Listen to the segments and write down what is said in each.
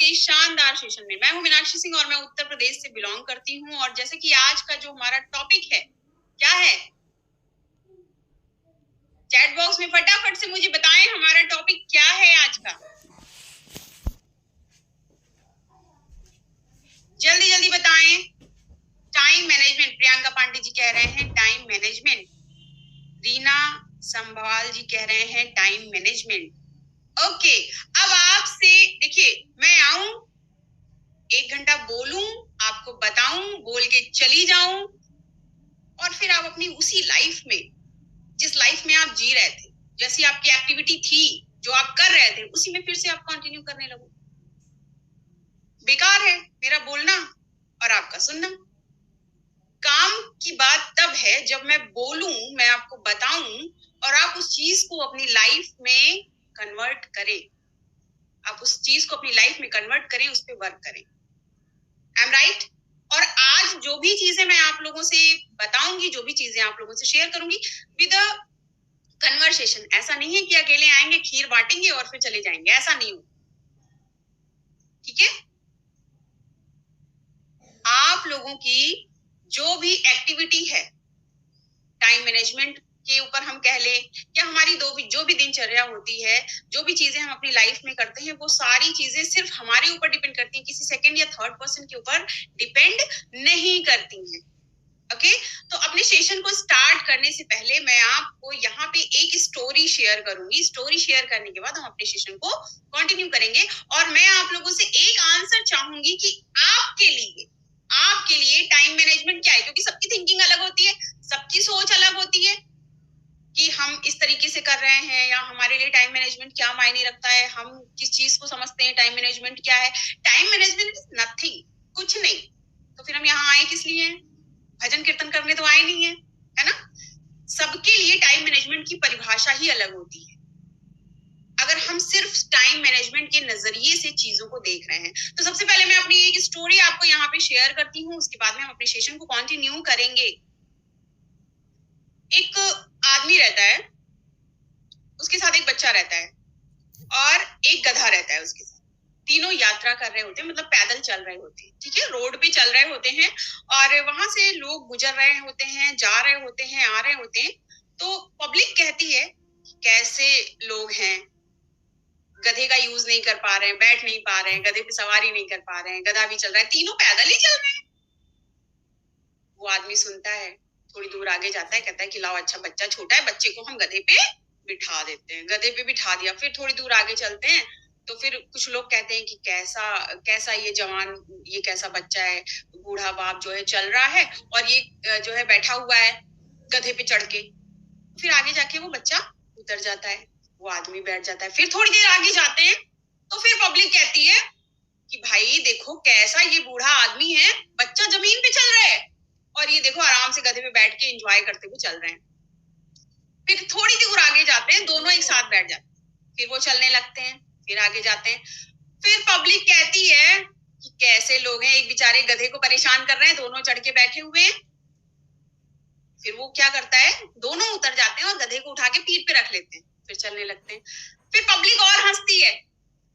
के शानदार सेशन में। मैं हूं मीनाक्षी सिंह और मैं उत्तर प्रदेश से बिलोंग करती हूं। और जैसे कि आज का जो हमारा टॉपिक है, क्या है? चैट बॉक्स में फटाफट से मुझे बताएं हमारा टॉपिक क्या है आज का। जल्दी जल्दी बताएं। टाइम मैनेजमेंट, प्रियंका पांडे जी कह रहे हैं टाइम मैनेजमेंट। रीना संभवाल जी कह रहे हैं टाइम मैनेजमेंट। ओके, अब आपसे देखिए, मैं आऊं, 1 घंटा बोलूं, आपको बताऊं, बोल के चली जाऊं, और फिर आप अपनी उसी लाइफ में, जिस लाइफ में आप जी रहे थे, जैसी आपकी एक्टिविटी थी, जो आप कर रहे थे, उसी में फिर से आप कंटिन्यू करने लगो। बेकार है मेरा बोलना और आपका सुनना। काम की बात तब है जब मैं बोलूं, मैं आपको बताऊं, और आप उस चीज को अपनी लाइफ में कन्वर्ट करें। आप उस चीज को अपनी लाइफ में कन्वर्ट करें, उस पर वर्क करें। I am right? और आज जो भी चीजें मैं आप लोगों से बताऊंगी, जो भी चीजें आप लोगों से शेयर करूंगी, विद अ कन्वर्सेशन। ऐसा नहीं है कि अकेले आएंगे, खीर बांटेंगे और फिर चले जाएंगे, ऐसा नहीं हो। ठीक है? आप लोगों की जो भी एक्टिविटी है, टाइम मैनेजमेंट के ऊपर हम कह लें, या हमारी जो भी दिनचर्या होती है, जो भी चीजें हम अपनी लाइफ में करते हैं, वो सारी चीजें सिर्फ हमारे ऊपर डिपेंड करती हैं, किसी सेकंड या थर्ड पर्सन के ऊपर डिपेंड नहीं करती हैं। ओके, तो अपने सेशन को स्टार्ट करने से पहले मैं आपको यहाँ पे एक स्टोरी शेयर करूंगी। स्टोरी शेयर करने के बाद हम अपने सेशन को कंटिन्यू करेंगे, और मैं आप लोगों से एक आंसर चाहूंगी कि आपके लिए टाइम मैनेजमेंट क्या है, क्योंकि सबकी थिंकिंग अलग होती है, सबकी सोच अलग होती है कि हम इस तरीके से कर रहे हैं, या हमारे लिए टाइम मैनेजमेंट क्या मायने रखता है, हम किस चीज को समझते हैं, टाइम मैनेजमेंट क्या है। टाइम मैनेजमेंट इज नथिंग, कुछ नहीं। तो फिर हम यहाँ आए किस लिए हैं? भजन कीर्तन करने तो आए नहीं है ना? सबके लिए टाइम मैनेजमेंट की परिभाषा ही अलग होती है। अगर हम सिर्फ टाइम मैनेजमेंट के नजरिए से चीजों को देख रहे हैं, तो सबसे पहले मैं अपनी एक स्टोरी आपको यहाँ पे शेयर करती हूँ, उसके बाद में हम अपने सेशन को कंटिन्यू करेंगे। एक आदमी रहता है, उसके साथ एक बच्चा रहता है, और एक गधा रहता है उसके साथ। तीनों यात्रा कर रहे होते हैं, मतलब पैदल चल रहे होते हैं। ठीक है, रोड पे चल रहे होते हैं, और वहां से लोग गुजर रहे होते हैं, जा रहे होते हैं, आ रहे होते हैं। तो पब्लिक कहती है कैसे लोग हैं, गधे का यूज नहीं कर पा रहे हैं, बैठ नहीं पा रहे हैं, गधे पे सवारी नहीं कर पा रहे हैं, गधा भी चल रहा है, तीनों पैदल ही चल रहे हैं। वो आदमी सुनता है, थोड़ी दूर आगे जाता है, कहता है कि लाओ, अच्छा बच्चा छोटा है, बच्चे को हम गधे पे बिठा देते हैं। गधे पे बिठा दिया। फिर थोड़ी दूर आगे चलते हैं, तो फिर कुछ लोग कहते हैं कि कैसा कैसा ये जवान, ये कैसा बच्चा है, बूढ़ा बाप जो है चल रहा है, और ये जो है बैठा हुआ है गधे पे चढ़ के। फिर आगे जाके वो बच्चा उतर जाता है, वो आदमी बैठ जाता है। फिर थोड़ी देर आगे जाते हैं, तो फिर पब्लिक कहती है कि भाई देखो कैसा ये बूढ़ा आदमी है, बच्चा जमीन पे चल रहा है, और ये देखो आराम से गधे पे बैठ के एंजॉय करते हुए चल रहे हैं। फिर थोड़ी दूर आगे जाते हैं, दोनों एक साथ बैठ जाते हैं, फिर वो चलने लगते हैं, फिर आगे जाते हैं। फिर पब्लिक कहती है कि कैसे लोग हैं, एक बेचारे गधे को परेशान कर रहे हैं, दोनों चढ़ के बैठे हुए हैं। फिर वो क्या करता है, दोनों उतर जाते हैं और गधे को उठा के पीठ पे रख लेते हैं, फिर चलने लगते हैं। फिर पब्लिक और हंसती है,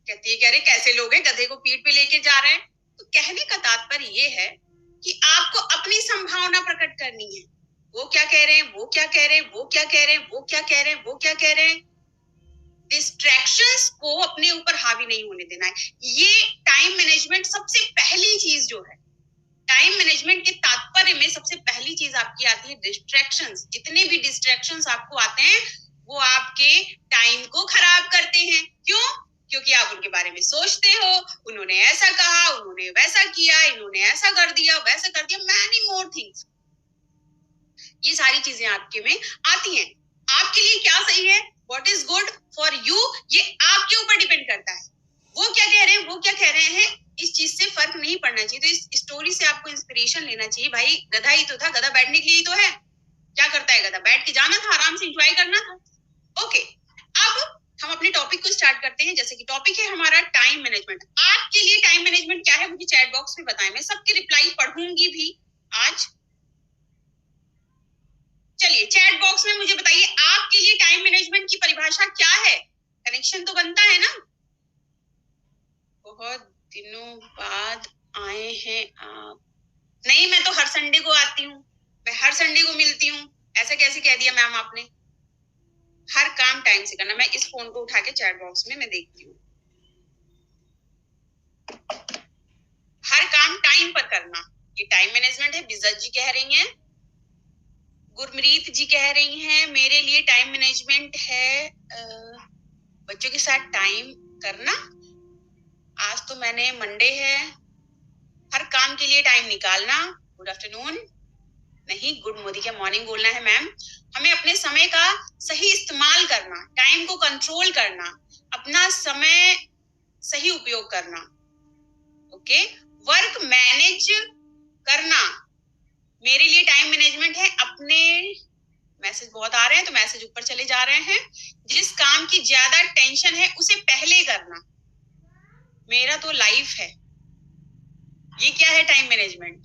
कहती है कि अरे कैसे लोग हैं, गधे को पीठ पे लेके जा रहे हैं। तो कहने का तात्पर्य ये है कि आपको अपनी संभावना प्रकट करनी है। वो क्या कह रहे हैं, वो क्या कह रहे हैं, वो क्या कह रहे हैं, वो क्या कह रहे हैं, वो क्या कह रहे हैं। डिस्ट्रैक्शंस को अपने ऊपर हावी नहीं होने देना है। ये टाइम मैनेजमेंट सबसे पहली चीज जो है, टाइम मैनेजमेंट के तात्पर्य में सबसे पहली चीज आपकी आती है डिस्ट्रैक्शंस। जितने भी डिस्ट्रैक्शंस आपको आते हैं, वो आपके टाइम को खराब करते हैं। क्यों? क्योंकि आप उनके बारे में सोचते हो, उन्होंने ऐसा कहा, उन्होंने वैसा किया, इन्होंने ऐसा कर दिया, वैसा कर दिया, मैनी मोर थिंग्स। ये सारी चीजें आपके में आती हैं। आपके लिए क्या सही है, what is good for you, ये आपके ऊपर डिपेंड करता है। वो क्या कह रहे हैं, वो क्या कह रहे हैं, इस चीज से फर्क नहीं पड़ना चाहिए। तो इस स्टोरी से आपको इंस्पिरेशन लेना चाहिए। भाई गधा ही तो था, गधा बैठने के लिए ही तो है। क्या करता है गधा, बैठ के जाना था, आराम से एंजॉय करना था। ओके, अब हम अपने टॉपिक को स्टार्ट करते हैं। जैसे कि टॉपिक है हमारा टाइम मैनेजमेंट। आपके लिए टाइम मैनेजमेंट क्या है, मुझे चैट बॉक्स में बताएं, मैं सबके रिप्लाई पढ़ूंगी भी आज। चलिए चैट बॉक्स में मुझे बताइए, आपके लिए टाइम मैनेजमेंट की परिभाषा क्या है। कनेक्शन तो बनता है ना, बहुत दिनों बाद आए हैं आप? नहीं, मैं तो हर संडे को आती हूँ, मैं हर संडे को मिलती हूँ। ऐसा कैसे कह दिया मैम आपने? हर काम टाइम से करना। मैं इस फोन को उठा के चैट बॉक्स में मैं देखती हूँ। हर काम टाइम पर करना, ये टाइम मैनेजमेंट है। बिजत जी कह रही हैं, गुरमीत जी कह रही हैं मेरे लिए टाइम मैनेजमेंट है बच्चों के साथ टाइम करना। आज तो मैंने मंडे है, हर काम के लिए टाइम निकालना। गुड आफ्टरनून, नहीं गुड मॉर्निंग बोलना है मैम। हमें अपने समय का सही इस्तेमाल करना, टाइम को कंट्रोल करना, अपना समय सही उपयोग करना। ओके, वर्क मैनेज करना मेरे लिए टाइम मैनेजमेंट है। अपने मैसेज बहुत आ रहे हैं तो मैसेज ऊपर चले जा रहे हैं। जिस काम की ज्यादा टेंशन है उसे पहले करना, मेरा तो लाइफ है। ये क्या है? Time management.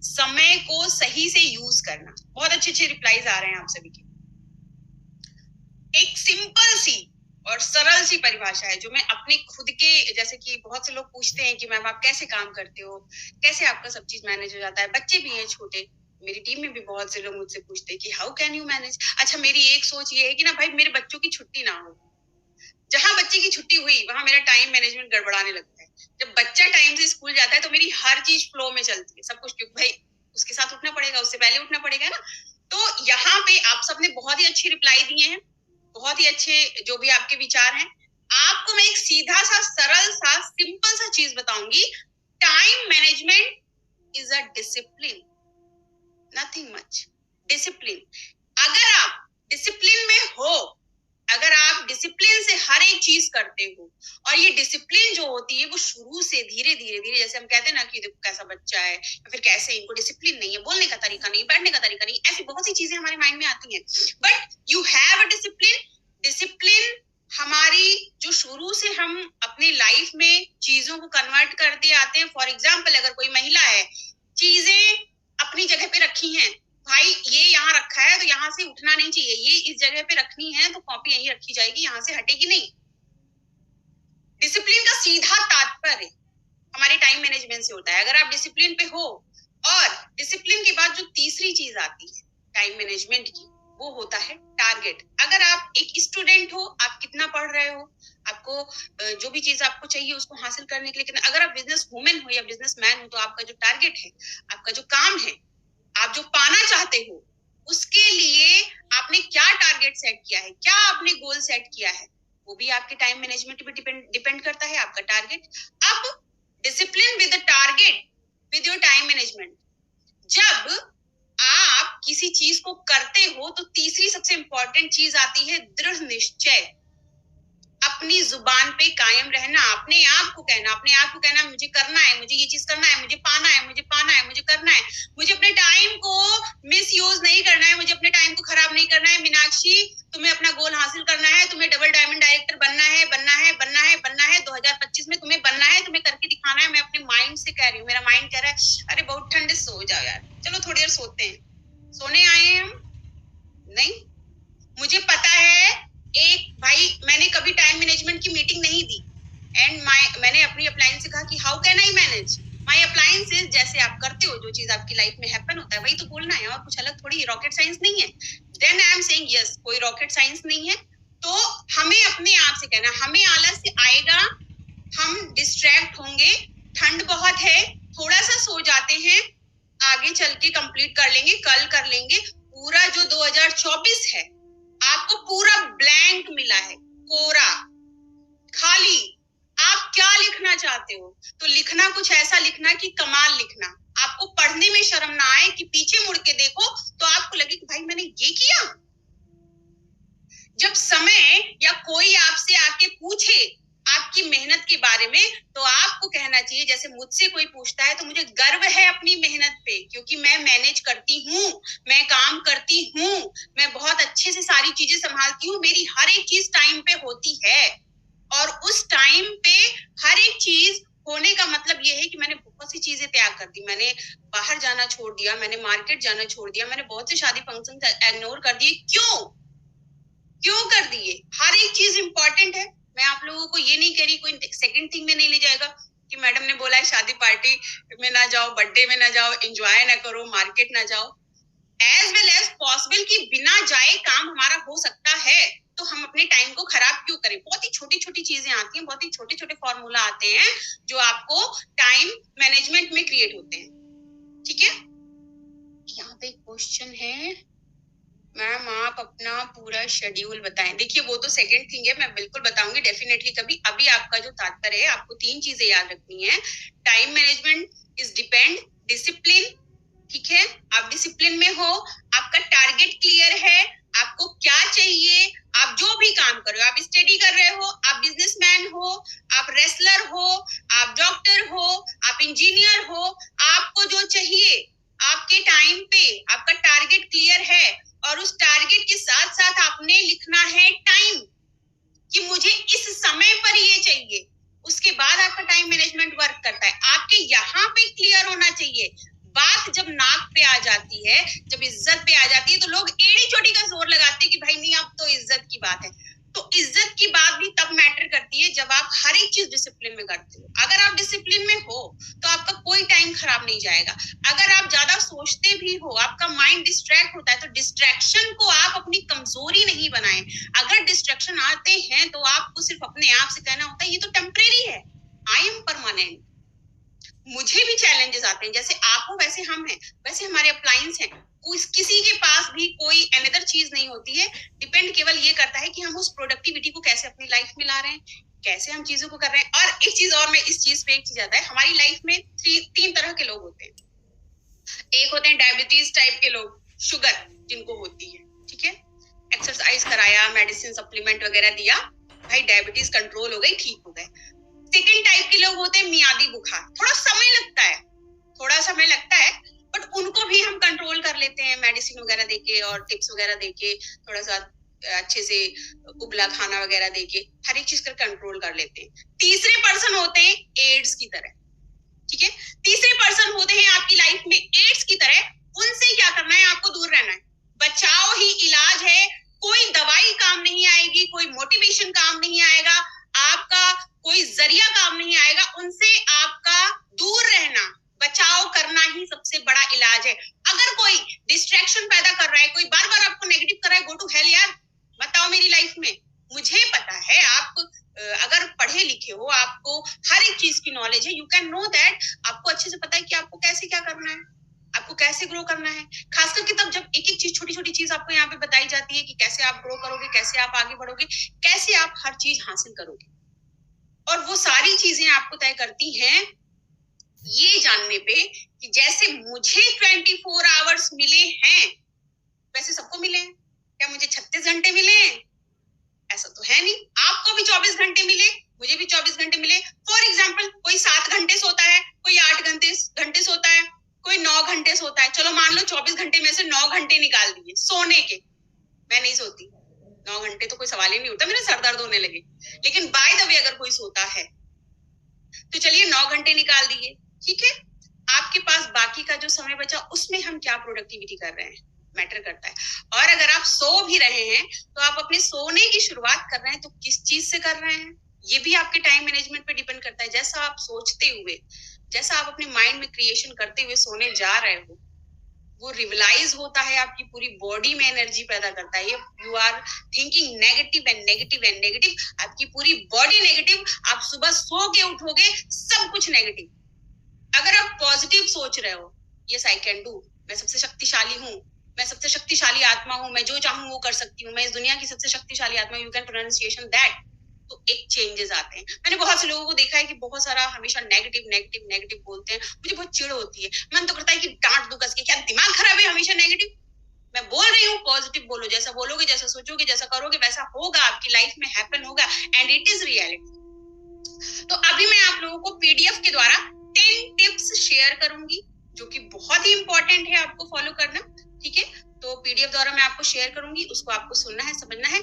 समय को सही से यूज करना। बहुत अच्छे अच्छे रिप्लाईज आ रहे हैं आप सभी के। एक सिंपल सी और सरल सी परिभाषा है जो मैं अपने खुद के, जैसे कि बहुत से लोग पूछते हैं कि मैम आप कैसे काम करते हो, कैसे आपका सब चीज मैनेज हो जाता है। बच्चे भी हैं छोटे, मेरी टीम में भी बहुत से लोग मुझसे पूछते हैं कि हाउ कैन यू मैनेज। अच्छा, मेरी एक सोच ये है कि ना भाई, मेरे बच्चों की छुट्टी ना हो। जहां बच्चे की छुट्टी हुई वहां मेरा टाइम मैनेजमेंट गड़बड़ाने लगता है। जब बच्चा टाइम से स्कूल जाता है तो मेरी हर चीज फ्लो में चलती है, सब कुछ, क्योंकि भाई उसके साथ उठना पड़ेगा, उससे पहले उठना पड़ेगा ना। तो यहाँ पे आप सबने बहुत ही अच्छी रिप्लाई दिए हैं, बहुत ही अच्छे जो भी आपके विचार हैं। आपको मैं एक सीधा सा, सरल सा, सिंपल सा चीज बताऊंगी। Time management is a discipline, nothing much. Discipline. अगर आप डिसिप्लिन में हो, अगर आप डिसिप्लिन से हर एक चीज करते हो, और ये डिसिप्लिन जो होती है वो शुरू से धीरे धीरे धीरे, जैसे हम कहते हैं ना कि देखो कैसा बच्चा है, या फिर कैसे इनको डिसिप्लिन नहीं है, बोलने का तरीका नहीं, बैठने का तरीका नहीं, ऐसी बहुत सी चीजें हमारे माइंड में आती हैं। But you have a discipline. Discipline हमारी जो शुरू से हम अपनी लाइफ में चीजों को कन्वर्ट करते आते हैं। फॉर एग्जाम्पल, अगर कोई महिला है, चीजें अपनी जगह पे रखी हैं, भाई ये यहाँ रखा है तो यहाँ से उठना नहीं चाहिए, ये इस जगह पे रखनी है तो कॉपी यहीं रखी जाएगी, यहाँ से हटेगी नहीं। डिसिप्लिन का सीधा तात्पर्य हमारे टाइम मैनेजमेंट से होता है। अगर आप डिसिप्लिन पे हो, और डिसिप्लिन के बाद जो तीसरी चीज आती है टाइम मैनेजमेंट की, वो होता है टारगेट। अगर आप एक स्टूडेंट हो, आप कितना पढ़ रहे हो, आपको जो भी चीज आपको चाहिए उसको हासिल करने के लिए कितना, अगर आप बिजनेस वुमेन हो या बिजनेस मैन हो, तो आपका जो टारगेट है, आपका जो काम है, आप जो पाना चाहते हो, उसके लिए आपने क्या टारगेट सेट किया है, क्या आपने गोल सेट किया है, वो भी आपके टाइम मैनेजमेंट पे डिपेंड करता है, आपका टारगेट। अब discipline with target with your time management. जब आप किसी चीज को करते हो तो तीसरी सबसे इंपॉर्टेंट चीज आती है दृढ़ निश्चय। अपनी जुबान पे कायम रहना, अपने आप को कहना मुझे करना है, मुझे ये चीज करना है, मुझे पाना है, मुझे पाना है, मुझे करना है। मुझे अपने टाइम को मिसयूज नहीं करना है, मुझे अपने टाइम को खराब नहीं करना है। मीनाक्षी, तुम्हें अपना गोल हासिल करना है, तुम्हें डबल डायमंड डायरेक्टर बनना है, बनना है, बनना है, बनना है। 2025 में तुम्हें बनना है, तुम्हें करके दिखाना है। मैं अपने माइंड से कह रही हूँ, मेरा माइंड कह रहा है अरे बहुत ठंड है, सो जाओ यार, चलो थोड़ी देर सोते हैं। सोने आए हैं हम? नहीं। मुझे पता है, एक भाई, मैंने कभी टाइम मैनेजमेंट की मीटिंग नहीं दी, एंड मैंने अपनी अप्लायंस से कहा कि how can I manage my appliances. जैसे आप करते हो, जो चीज आपकी लाइफ में हैपन होता है वही तो बोलना है, और कुछ अलग थोड़ी, रॉकेट साइंस नहीं है। Then I am saying yes, कोई रॉकेट साइंस नहीं है। तो हमें अपने आप से कहना, हमें आलस आएगा, हम डिस्ट्रैक्ट होंगे, ठंड बहुत है, थोड़ा सा सो जाते हैं, आगे चल के कंप्लीट कर लेंगे, कल कर लेंगे। पूरा जो 2024 है, आपको पूरा ब्लैंक मिला है, कोरा, खाली। आप क्या लिखना चाहते हो? तो लिखना कुछ ऐसा लिखना कि कमाल लिखना, आपको पढ़ने में शर्म ना आए, कि पीछे मुड़ के देखो तो आपको लगे कि भाई मैंने ये किया। जब समय या कोई आपसे आके पूछे आपकी मेहनत के बारे में, तो आपको कहना चाहिए, जैसे मुझसे कोई पूछता है तो मुझे गर्व है अपनी मेहनत पे, क्योंकि मैं मैनेज करती हूँ, मैं काम करती हूँ, मैं बहुत अच्छे से सारी चीजें संभालती हूँ, मेरी हर एक चीज टाइम पे होती है। और उस टाइम पे हर एक चीज होने का मतलब ये है कि मैंने बहुत सी चीजें त्याग कर दी, मैंने बाहर जाना छोड़ दिया, मैंने मार्केट जाना छोड़ दिया, मैंने बहुत से शादी फंक्शन इग्नोर कर दिए। क्यों कर दिए? हर एक चीज इंपॉर्टेंट है। मैं आप लोगों को ये नहीं कह रही, कोई सेकंड थिंग में नहीं ले जाएगा कि मैडम ने बोला है शादी पार्टी में ना जाओ, बर्थडे में ना जाओ, एंजॉय ना करो, मार्केट ना जाओ, एज वेल एज पॉसिबल कि बिना जाए काम हमारा हो सकता है, तो हम अपने टाइम को खराब क्यों करें? बहुत ही छोटी छोटी चीजें आती हैं, बहुत ही छोटे छोटे फॉर्मूला आते हैं जो आपको टाइम मैनेजमेंट में क्रिएट होते हैं। ठीक है, यहाँ पे क्वेश्चन है, मैम आप अपना पूरा शेड्यूल बताएं। देखिए वो तो सेकंड थिंग है, मैं बिल्कुल बताऊंगी डेफिनेटली कभी। अभी आपका जो तात्पर्य है, आपको 3 चीजें याद रखनी है। Time management is depend, discipline, ठीक है, आप डिसिप्लिन में हो, आपका टारगेट क्लियर है, आपको क्या चाहिए, आप जो भी काम कर रहे हो, आप स्टडी कर रहे हो, आप बिजनेसमैन हो, आप रेसलर हो, आप डॉक्टर हो, आप इंजीनियर हो, आपको जो चाहिए आपके टाइम पे, आपका टारगेट क्लियर है, और उस टारगेट के साथ साथ आपने लिखना है टाइम कि मुझे इस समय पर ये चाहिए। उसके बाद आपका टाइम मैनेजमेंट वर्क करता है। आपके यहाँ पे क्लियर होना चाहिए। बात जब नाक पे आ जाती है, जब इज्जत पे आ जाती है, तो लोग एड़ी चोटी का जोर लगाते हैं कि भाई नहीं अब तो इज्जत की बात है। तो इज्जत की बात भी तब मैटर करती है जब आप हर एक चीज डिसिप्लिन में करते हो। अगर आप डिसिप्लिन में हो तो आपका कोई टाइम खराब नहीं जाएगा। अगर आप ज्यादा सोचते भी हो, आपका माइंड डिस्ट्रैक्ट होता है, तो डिस्ट्रैक्शन को आप अपनी कमजोरी नहीं बनाएं। अगर डिस्ट्रैक्शन आते हैं तो आपको सिर्फ अपने आप से कहना होता है ये तो टेम्परेरी है, आई एम परमानेंट। मुझे भी चैलेंजेस आते हैं, जैसे आप हो वैसे हम हैं, वैसे हमारे अप्लायंस हैं। किसी के पास भी कोई अनदर चीज नहीं होती है। डिपेंड केवल ये करता है कि हम उस प्रोडक्टिविटी को कैसे अपनी लाइफ में ला रहे हैं, कैसे हम चीजों को कर रहे हैं। और एक चीज और, मैं इस चीज पे एक चीज आता है, हमारी लाइफ में 3 तरह के लोग होते हैं। एक होते हैं डायबिटीज टाइप के लोग, शुगर जिनको होती है, ठीक है, एक्सरसाइज कराया, मेडिसिन सप्लीमेंट वगैरह दिया, भाई डायबिटीज कंट्रोल हो गई, ठीक हो गए। सेकंड टाइप के लोग होते हैं मियादी बुखार, थोड़ा समय लगता है, बट उनको भी हम कंट्रोल कर लेते हैं मेडिसिन वगैरह देके और टिप्स वगैरह देके, थोड़ा सा अच्छे से उबला खाना वगैरह देके हर एक चीज कर कंट्रोल कर लेते हैं। तीसरे पर्सन होते हैं एड्स की तरह, ठीक है, तीसरे पर्सन होते हैं आपकी लाइफ में एड्स की तरह। उनसे क्या करना है, आपको दूर रहना है। बचाव ही इलाज है, कोई दवाई काम नहीं आएगी, कोई मोटिवेशन काम नहीं आएगा, आपका कोई जरिया काम नहीं आएगा। उनसे आपका दूर रहना, बचाव करना ही सबसे बड़ा इलाज है। अगर कोई डिस्ट्रैक्शन पैदा कर रहा है, कोई बार बार आपको नेगेटिव कर रहा है, गो टू हेल यार, बताओ मेरी लाइफ में। मुझे पता है आप अगर पढ़े लिखे हो, आपको हर एक चीज की नॉलेज है, यू कैन नो दैट, आपको अच्छे से पता है कि आपको कैसे क्या करना है, आपको कैसे ग्रो करना है। खास करके तब जब एक एक चीज, छोटी छोटी चीज आपको यहाँ पे बताई जाती है कि कैसे आप ग्रो करोगे, कैसे आप आगे बढ़ोगे, कैसे आप हर चीज हासिल करोगे। और वो सारी चीजें आपको तय करती हैं ये जानने पे कि जैसे मुझे 24 आवर्स मिले हैं वैसे सबको मिले हैं। क्या मुझे 36 घंटे मिले हैं? ऐसा तो है नहीं। आपको भी 24 घंटे मिले, मुझे भी 24 घंटे मिले। फॉर एग्जाम्पल, कोई 7 घंटे सोता है, कोई 8 घंटे सोता है, कोई 9 घंटे सोता है। चलो मान लो 24 घंटे में से 9 घंटे निकाल दिए सोने के। मैं नहीं सोती 9 घंटे, तो कोई सवाल ही नहीं उठता, मेरे सर दर्द होने लगे। लेकिन बाय द वे अगर कोई सोता है तो चलिए 9 घंटे निकाल दिए, ठीक है। आपके पास बाकी का जो समय बचा, उसमें हम क्या प्रोडक्टिविटी कर रहे हैं मैटर करता है। और अगर आप सो भी रहे हैं तो आप अपने सोने की शुरुआत कर रहे हैं तो किस चीज से कर रहे हैं, ये भी आपके टाइम मैनेजमेंट पे डिपेंड करता है। जैसा आप सोचते हुए, जैसा आप अपने माइंड में क्रिएशन करते हुए सोने जा रहे हो, वो रिवलाइज होता है, आपकी पूरी बॉडी में एनर्जी पैदा करता है। You are thinking negative and negative and negative, आपकी पूरी बॉडी नेगेटिव, आप सुबह सो के उठोगे सब कुछ नेगेटिव। अगर आप पॉजिटिव सोच रहे हो, यस आई कैन डू, मैं सबसे शक्तिशाली हूँ, मैं सबसे शक्तिशाली आत्मा हूँ, मैं जो चाहूँ वो कर सकती हूँ, मैं इस दुनिया की सबसे शक्तिशाली आत्मा, यू कैन प्रोनाउंसिएशन दैट, तो एक चेंजेस आते हैं। मैंने बहुत से लोगों को देखा है कि बहुत सारा हमेशा नेगेटिव नेगेटिव नेगेटिव बोलते हैं, मुझे बहुत चिढ़ होती है। मन तो करता है कि डांट दूं कस के, क्या दिमाग खराब है हमेशा नेगेटिव। मैं बोल रही हूँ पॉजिटिव बोलो, जैसा बोलोगे, जैसा सोचोगे, जैसा करोगे वैसा होगा, आपकी लाइफ में हैपन होगा, एंड इट इज रियलिटी। तो अभी मैं आप लोगों को पीडीएफ के द्वारा 10 टिप्स शेयर करूंगी जो कि बहुत ही इंपॉर्टेंट है आपको फॉलो करना, ठीक है। तो पीडीएफ द्वारा मैं आपको शेयर करूंगी, उसको आपको सुनना है, समझना है।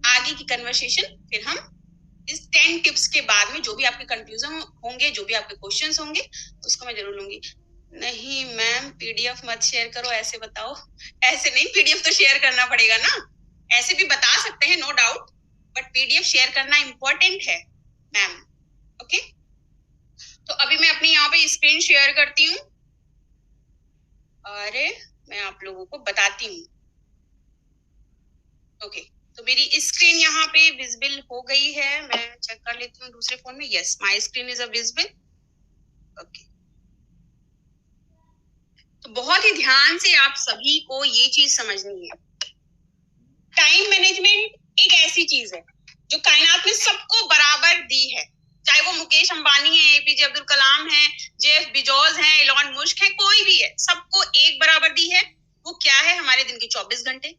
आगे की कन्वर्सेशन फिर हम इस 10 टिप्स के बाद में जो भी आपके कंफ्यूजन होंगे, जो भी आपके क्वेश्चंस होंगे, उसको मैं जरूर लूंगी। नहीं मैम पीडीएफ मत शेयर करो, ऐसे बताओ। ऐसे नहीं, पीडीएफ तो शेयर करना पड़ेगा ना। ऐसे भी बता सकते हैं, no doubt, but PDF share करना इंपॉर्टेंट है मैम, ओके। तो अभी मैं अपनी यहाँ पे स्क्रीन शेयर करती हूँ और मैं आप लोगों को बताती हूँ। ओके, तो मेरी स्क्रीन यहाँ पे विजिबल हो गई है। मैं चेक कर लेती हूँ दूसरे फोन में। Yes, my screen is visible. Okay, तो बहुत ही ध्यान से आप सभी को ये चीज समझनी है। टाइम मैनेजमेंट एक ऐसी चीज है जो कायनात में सबको बराबर दी है, चाहे वो मुकेश अंबानी है, एपीजे अब्दुल कलाम है, जेफ बेजोस है, एलॉन मस्क है, कोई भी है, सबको एक बराबर दी है। वो क्या है? हमारे दिन के 24 घंटे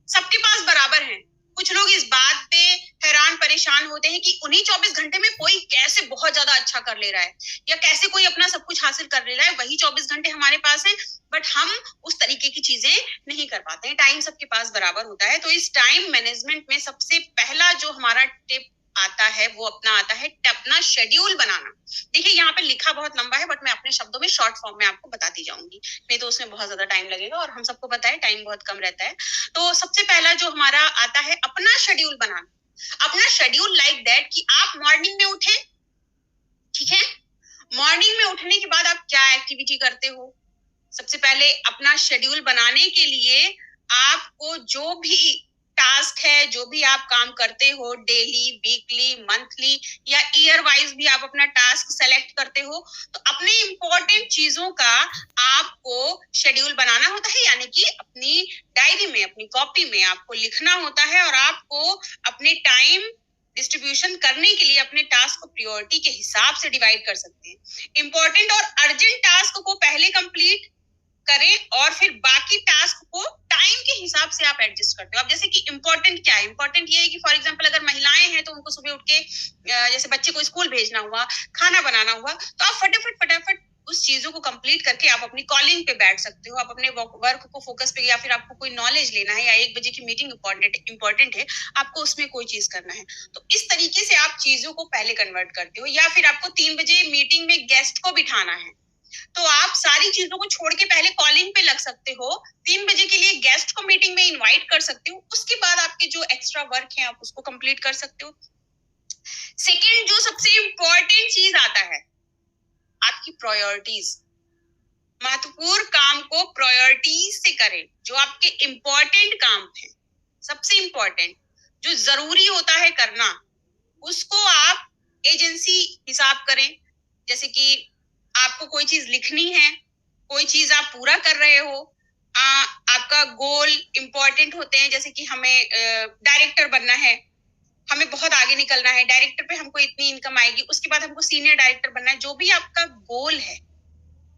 सबके पास बराबर हैं। कुछ लोग इस बात पे हैरान परेशान होते हैं कि उन्हीं 24 घंटे में कोई कैसे बहुत ज्यादा अच्छा कर ले रहा है या कैसे कोई अपना सब कुछ हासिल कर ले रहा है, वही 24 घंटे हमारे पास है, बट हम उस तरीके की चीजें नहीं कर पाते हैं। टाइम सबके पास बराबर होता है। तो इस टाइम मैनेजमेंट में सबसे पहला जो हमारा टिप आता है वो आता है अपना शेड्यूल बनाना। देखिए यहाँ पे लिखा बहुत लंबा है, बट मैं अपने शब्दों में शॉर्ट फॉर्म में आपको बताती जाऊंगी, नहीं तो उसमें बहुत ज्यादा टाइम लगेगा और हम सबको पता है टाइम बहुत कम रहता है। तो सबसे पहला जो हमारा आता है अपना शेड्यूल बनाना। अपना शेड्यूल लाइक दैट कि आप मॉर्निंग में उठे, ठीक है, मॉर्निंग में उठने के बाद आप क्या एक्टिविटी करते हो। सबसे पहले अपना शेड्यूल बनाने के लिए आपको जो भी टास्क है, जो भी आप काम करते हो, डेली, वीकली, मंथली या ईयर वाइज भी आप अपना टास्क सेलेक्ट करते हो, तो अपने इंपॉर्टेंट चीजों का आपको शेड्यूल बनाना होता है, यानी कि अपनी डायरी में, अपनी कॉपी में आपको लिखना होता है और आपको अपने टाइम डिस्ट्रीब्यूशन करने के लिए अपने टास्क को प्रायोरिटी के हिसाब से डिवाइड कर सकते हैं। इंपॉर्टेंट और अर्जेंट टास्क को पहले कंप्लीट करें और फिर बाकी टास्क को टाइम के हिसाब से आप एडजस्ट करते हो। अब जैसे कि इंपॉर्टेंट क्या है? इंपॉर्टेंट ये है कि फॉर एग्जांपल अगर महिलाएं हैं तो उनको सुबह उठ के जैसे बच्चे को स्कूल भेजना हुआ, खाना बनाना हुआ, तो आप फटाफट उस चीजों को कंप्लीट करके आप अपनी कॉलिंग पे बैठ सकते हो, आप अपने वर्क को फोकस पे, या फिर आपको कोई नॉलेज लेना है या 1 बजे की मीटिंग इंपॉर्टेंट है, आपको उसमें कोई चीज करना है, तो इस तरीके से आप चीजों को पहले कन्वर्ट करते हो। या फिर आपको 3 बजे मीटिंग में गेस्ट को बिठाना है, तो आप सारी चीजों को छोड़ के पहले कॉलिंग पे लग सकते हो, 3 बजे के लिए गेस्ट को मीटिंग में इनवाइट कर सकते हो, उसके बाद आपके जो एक्स्ट्रा वर्क है आप उसको कंप्लीट कर सकते हो। सेकेंड जो सबसे इंपॉर्टेंट चीज आता है, आपकी प्रायोरिटीज। महत्वपूर्ण काम को प्रायोरिटीज से करें, जो आपके इंपॉर्टेंट काम है, सबसे इंपॉर्टेंट जो जरूरी होता है करना, उसको आप एजेंसी हिसाब करें। जैसे कि आपको कोई चीज लिखनी है, कोई चीज आप पूरा कर रहे हो, आपका गोल इंपॉर्टेंट होते हैं, जैसे कि हमें डायरेक्टर बनना है, हमें बहुत आगे निकलना है, डायरेक्टर पे हमको इतनी इनकम आएगी, उसके बाद हमको सीनियर डायरेक्टर बनना है। जो भी आपका गोल है,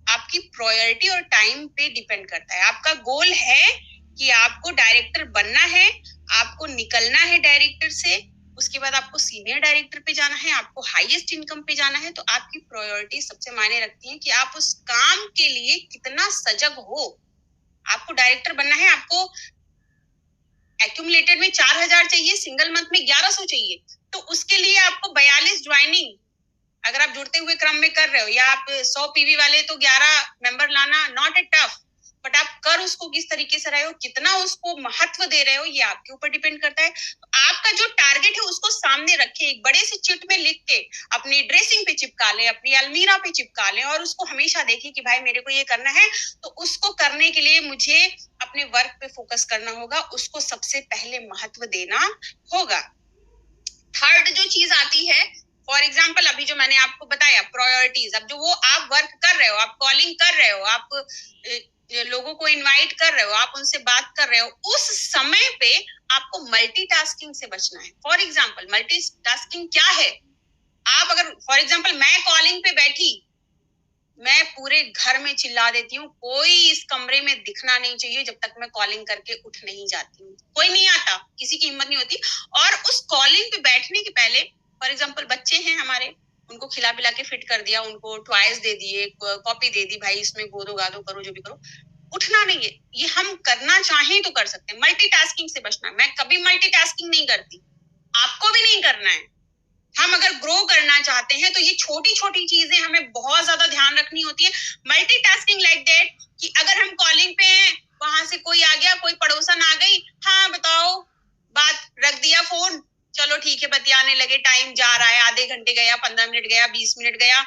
आपकी प्रायोरिटी और टाइम पे डिपेंड करता है। आपका गोल है कि आपको डायरेक्टर बनना है, आपको निकलना है डायरेक्टर से, उसके बाद आपको सीनियर डायरेक्टर पे जाना है, आपको हाईएस्ट इनकम पे जाना है, तो आपकी प्रायोरिटी सबसे मायने रखती है कि आप उस काम के लिए कितना सजग हो। आपको डायरेक्टर बनना है, आपको एक्यूमुलेटेड में 4000 चाहिए, सिंगल मंथ में 1100 चाहिए, तो उसके लिए आपको 42 ज्वाइनिंग अगर आप जुड़ते हुए क्रम में कर रहे हो, या आप 100 पीवी वाले तो 11 मेंबर लाना नॉट ए टफ, बट आप कर उसको किस तरीके से रहे हो, कितना उसको महत्व दे रहे हो, ये आपके ऊपर डिपेंड करता है। तो आपका जो टारगेट है उसको सामने रखे, एक बड़े से चिट में लिख के अपनी ड्रेसिंग पे चिपका ले, अपनी अलमीरा पे चिपका ले, और उसको हमेशा देखे कि भाई मेरे को ये करना है, तो उसको करने के लिए मुझे अपने वर्क पे फोकस करना होगा, उसको सबसे पहले महत्व देना होगा। थर्ड जो चीज आती है, फॉर एग्जाम्पल अभी जो मैंने आपको बताया प्रायोरिटीज, अब जो वो आप वर्क कर रहे हो, आप कॉलिंग कर रहे हो, आप लोगों को इनवाइट कर रहे हो, आप उनसे बात कर रहे हो, उस समय पे आपको मल्टीटास्किंग से बचना है। फॉर एग्जाम्पल मल्टीटास्किंग क्या है? आप अगर फॉर एग्जाम्पल मैं कॉलिंग पे बैठी, मैं पूरे घर में चिल्ला देती हूँ, कोई इस कमरे में दिखना नहीं चाहिए जब तक मैं कॉलिंग करके उठ नहीं जाती हूँ। कोई नहीं आता, किसी की हिम्मत नहीं होती। और उस कॉलिंग पे बैठने के पहले फॉर एग्जाम्पल बच्चे हैं हमारे, उनको खिला पिला के फिट कर दिया, उनको टॉयज दे दिए, कॉपी दे दी, भाई इसमें गोदो गादो करो, जो भी करो, उठना नहीं है। ये हम करना चाहें तो कर सकते हैं। मल्टीटास्किंग से बचना। मैं कभी मल्टीटास्किंग नहीं करती, आपको भी नहीं करना है। हम अगर ग्रो करना चाहते हैं तो ये छोटी छोटी चीजें हमें बहुत ज्यादा ध्यान रखनी होती है। मल्टीटास्किंग लाइक दैट कि अगर हम कॉलिंग पे हैं, वहां से कोई आ गया, कोई पड़ोसन आ गई, हाँ बताओ, बात रख दिया फोन, चलो ठीक है बतियाने लगे, टाइम जा रहा है, आधे घंटे गया, 15 मिनट गया, 20 मिनट गया,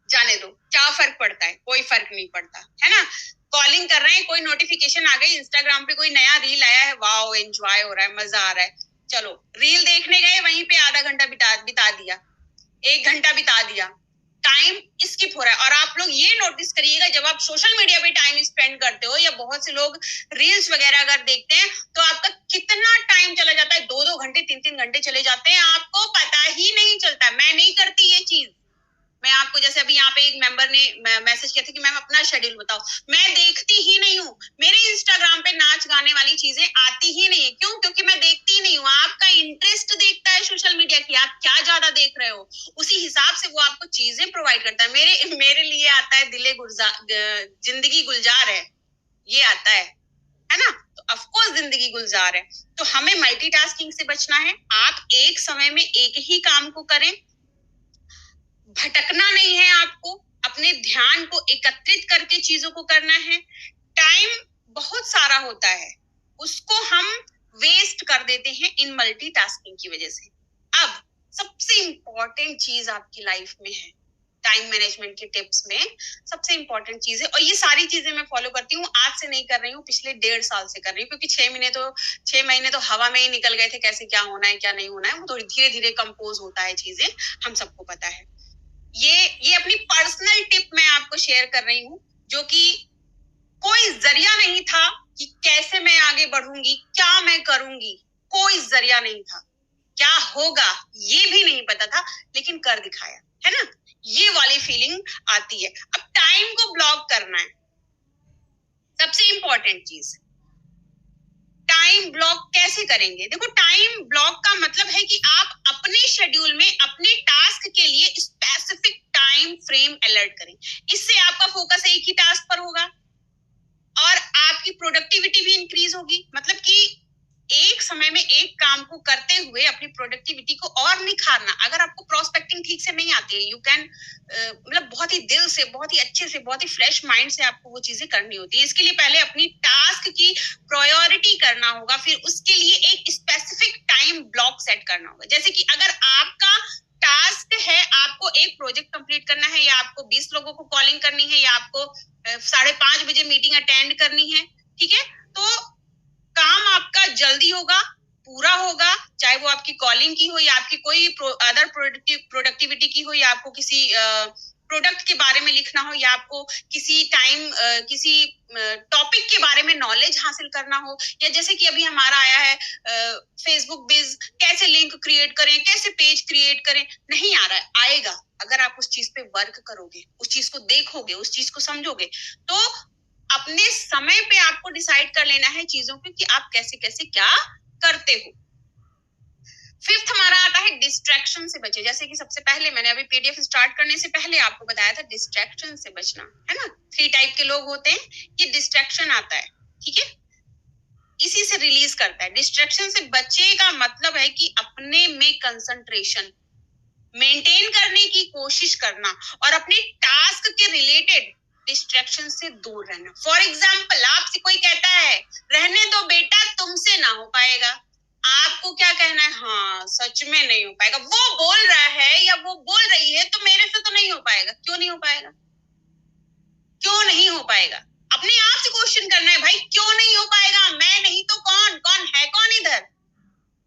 जाने दो, क्या फर्क पड़ता है, कोई फर्क नहीं पड़ता, है ना। कॉलिंग कर रहे हैं, कोई नोटिफिकेशन आ गई, इंस्टाग्राम पे कोई नया रील आया है, वाओ एंजॉय हो रहा है, मजा आ रहा है, चलो रील देखने गए, वहीं पे आधा घंटा बिता दिया, 1 घंटा बिता दिया, टाइम स्किप हो रहा है। और आप लोग ये नोटिस करिएगा, जब आप सोशल मीडिया पे टाइम स्पेंड करते हो या बहुत से लोग रील्स वगैरह अगर देखते हैं, तो आपका कितना टाइम चला जाता है, 2-2 घंटे 3-3 घंटे चले जाते हैं, आपको पता ही नहीं चलता। मैं नहीं करती ये चीज। मैं आपको जैसे अभी यहाँ पे एक मेंबर ने मैसेज किया था कि मैम अपना शेड्यूल बताओ, मैं देखती ही नहीं हूँ। मेरे इंस्टाग्राम पे नाच गाने वाली चीजें आती ही नहीं है। क्यों? क्योंकि मैं देखती ही नहीं हूँ। आपका इंटरेस्ट देखता है सोशल मीडिया की, आप क्या ज्यादा देख रहे हो, उसी हिसाब से वो आपको चीजें प्रोवाइड करता है। मेरे लिए आता है जिंदगी गुलजार है, ये आता है ना। तो ऑफकोर्स जिंदगी गुलजार है। तो हमें मल्टीटास्किंग से बचना है। आप एक समय में एक ही काम को करें, भटकना नहीं है आपको, अपने ध्यान को एकत्रित करके चीजों को करना है। टाइम बहुत सारा होता है, उसको हम वेस्ट कर देते हैं इन मल्टीटास्किंग की वजह से। अब सबसे इंपॉर्टेंट चीज आपकी लाइफ में है, टाइम मैनेजमेंट के टिप्स में सबसे इंपॉर्टेंट चीज है, और ये सारी चीजें मैं फॉलो करती हूँ, आज से नहीं कर रही हूँ, पिछले 1.5 साल से कर रही हूँ, क्योंकि 6 महीने तो हवा में ही निकल गए थे, कैसे क्या होना है क्या नहीं होना है, वो थोड़ी धीरे धीरे कंपोज होता है चीजें, हम सबको पता है। ये अपनी पर्सनल टिप मैं आपको शेयर कर रही हूँ, जो कि कोई जरिया नहीं था कि कैसे मैं आगे बढ़ूंगी, क्या मैं करूंगी, कोई जरिया नहीं था, क्या होगा ये भी नहीं पता था, लेकिन कर दिखाया, है ना। ये वाली फीलिंग आती है। अब टाइम को ब्लॉक करना है, सबसे इंपॉर्टेंट चीज। टाइम ब्लॉक कैसे करेंगे? देखो, टाइम ब्लॉक का मतलब है कि आप अपने शेड्यूल में अपने टास्क के लिए स्पेसिफिक टाइम फ्रेम अलर्ट करें। इससे आपका फोकस एक ही टास्क पर होगा और आपकी प्रोडक्टिविटी भी इंक्रीज होगी। मतलब कि एक समय में एक काम को करते हुए अपनी प्रोडक्टिविटी को और निखारना। अगर आपको प्रोस्पेक्टिंग ठीक से नहीं आती है, यू कैन मतलब बहुत ही दिल से, बहुत ही अच्छे से, बहुत ही फ्रेश माइंड से आपको वो चीजें करनी होती है। इसके लिए पहले अपनी टास्क की प्रायोरिटी करना होगा, फिर उसके लिए एक स्पेसिफिक टाइम ब्लॉक सेट करना होगा। जैसे कि अगर आपका टास्क है, आपको एक प्रोजेक्ट कंप्लीट करना है, या आपको 20 लोगों को कॉलिंग करनी है, या आपको 5:30 बजे मीटिंग अटेंड करनी है, ठीक है, तो काम आपका जल्दी होगा, पूरा होगा, चाहे वो आपकी कॉलिंग की हो या आपकी कोई अदर प्रोडक्टिविटी की हो, या आपको किसी प्रोडक्ट के बारे में लिखना हो, या आपको किसी टॉपिक के बारे में नॉलेज हासिल करना हो, या जैसे कि अभी हमारा आया है फेसबुक बिज, कैसे लिंक क्रिएट करें, कैसे पेज क्रिएट करें, नहीं आ रहा है, आएगा अगर आप उस चीज पे वर्क करोगे, उस चीज को देखोगे, उस चीज को समझोगे। तो अपने समय पे आपको डिसाइड कर लेना है चीजों को कि आप कैसे कैसे क्या करते हो। फिफ्थ हमारा आता है डिस्ट्रैक्शन से बचे। जैसे कि सबसे पहले मैंने अभी पीडीएफ स्टार्ट करने से पहले आपको बताया था डिस्ट्रैक्शन से बचना, है ना। 3 टाइप के लोग होते हैं, ये डिस्ट्रैक्शन आता है, ठीक है, इसी से रिलीज करता है। डिस्ट्रैक्शन से बचे का मतलब है कि अपने में कंसंट्रेशन मेंटेन करने की कोशिश करना और अपने टास्क के रिलेटेड डिस्ट्रैक्शन से दूर रहना। फॉर एग्जाम्पल, आपसे कोई कहता है रहने दो बेटा, तुमसे ना हो पाएगा, आपको क्या कहना है? हाँ, सच में नहीं हो पाएगा। वो बोल रहा है या वो बोल रही है तो मेरे से तो नहीं हो पाएगा। क्यों नहीं हो पाएगा? क्यों नहीं हो पाएगा? अपने आप से क्वेश्चन करना है, भाई क्यों नहीं हो पाएगा? मैं नहीं तो कौन? कौन है कौन इधर?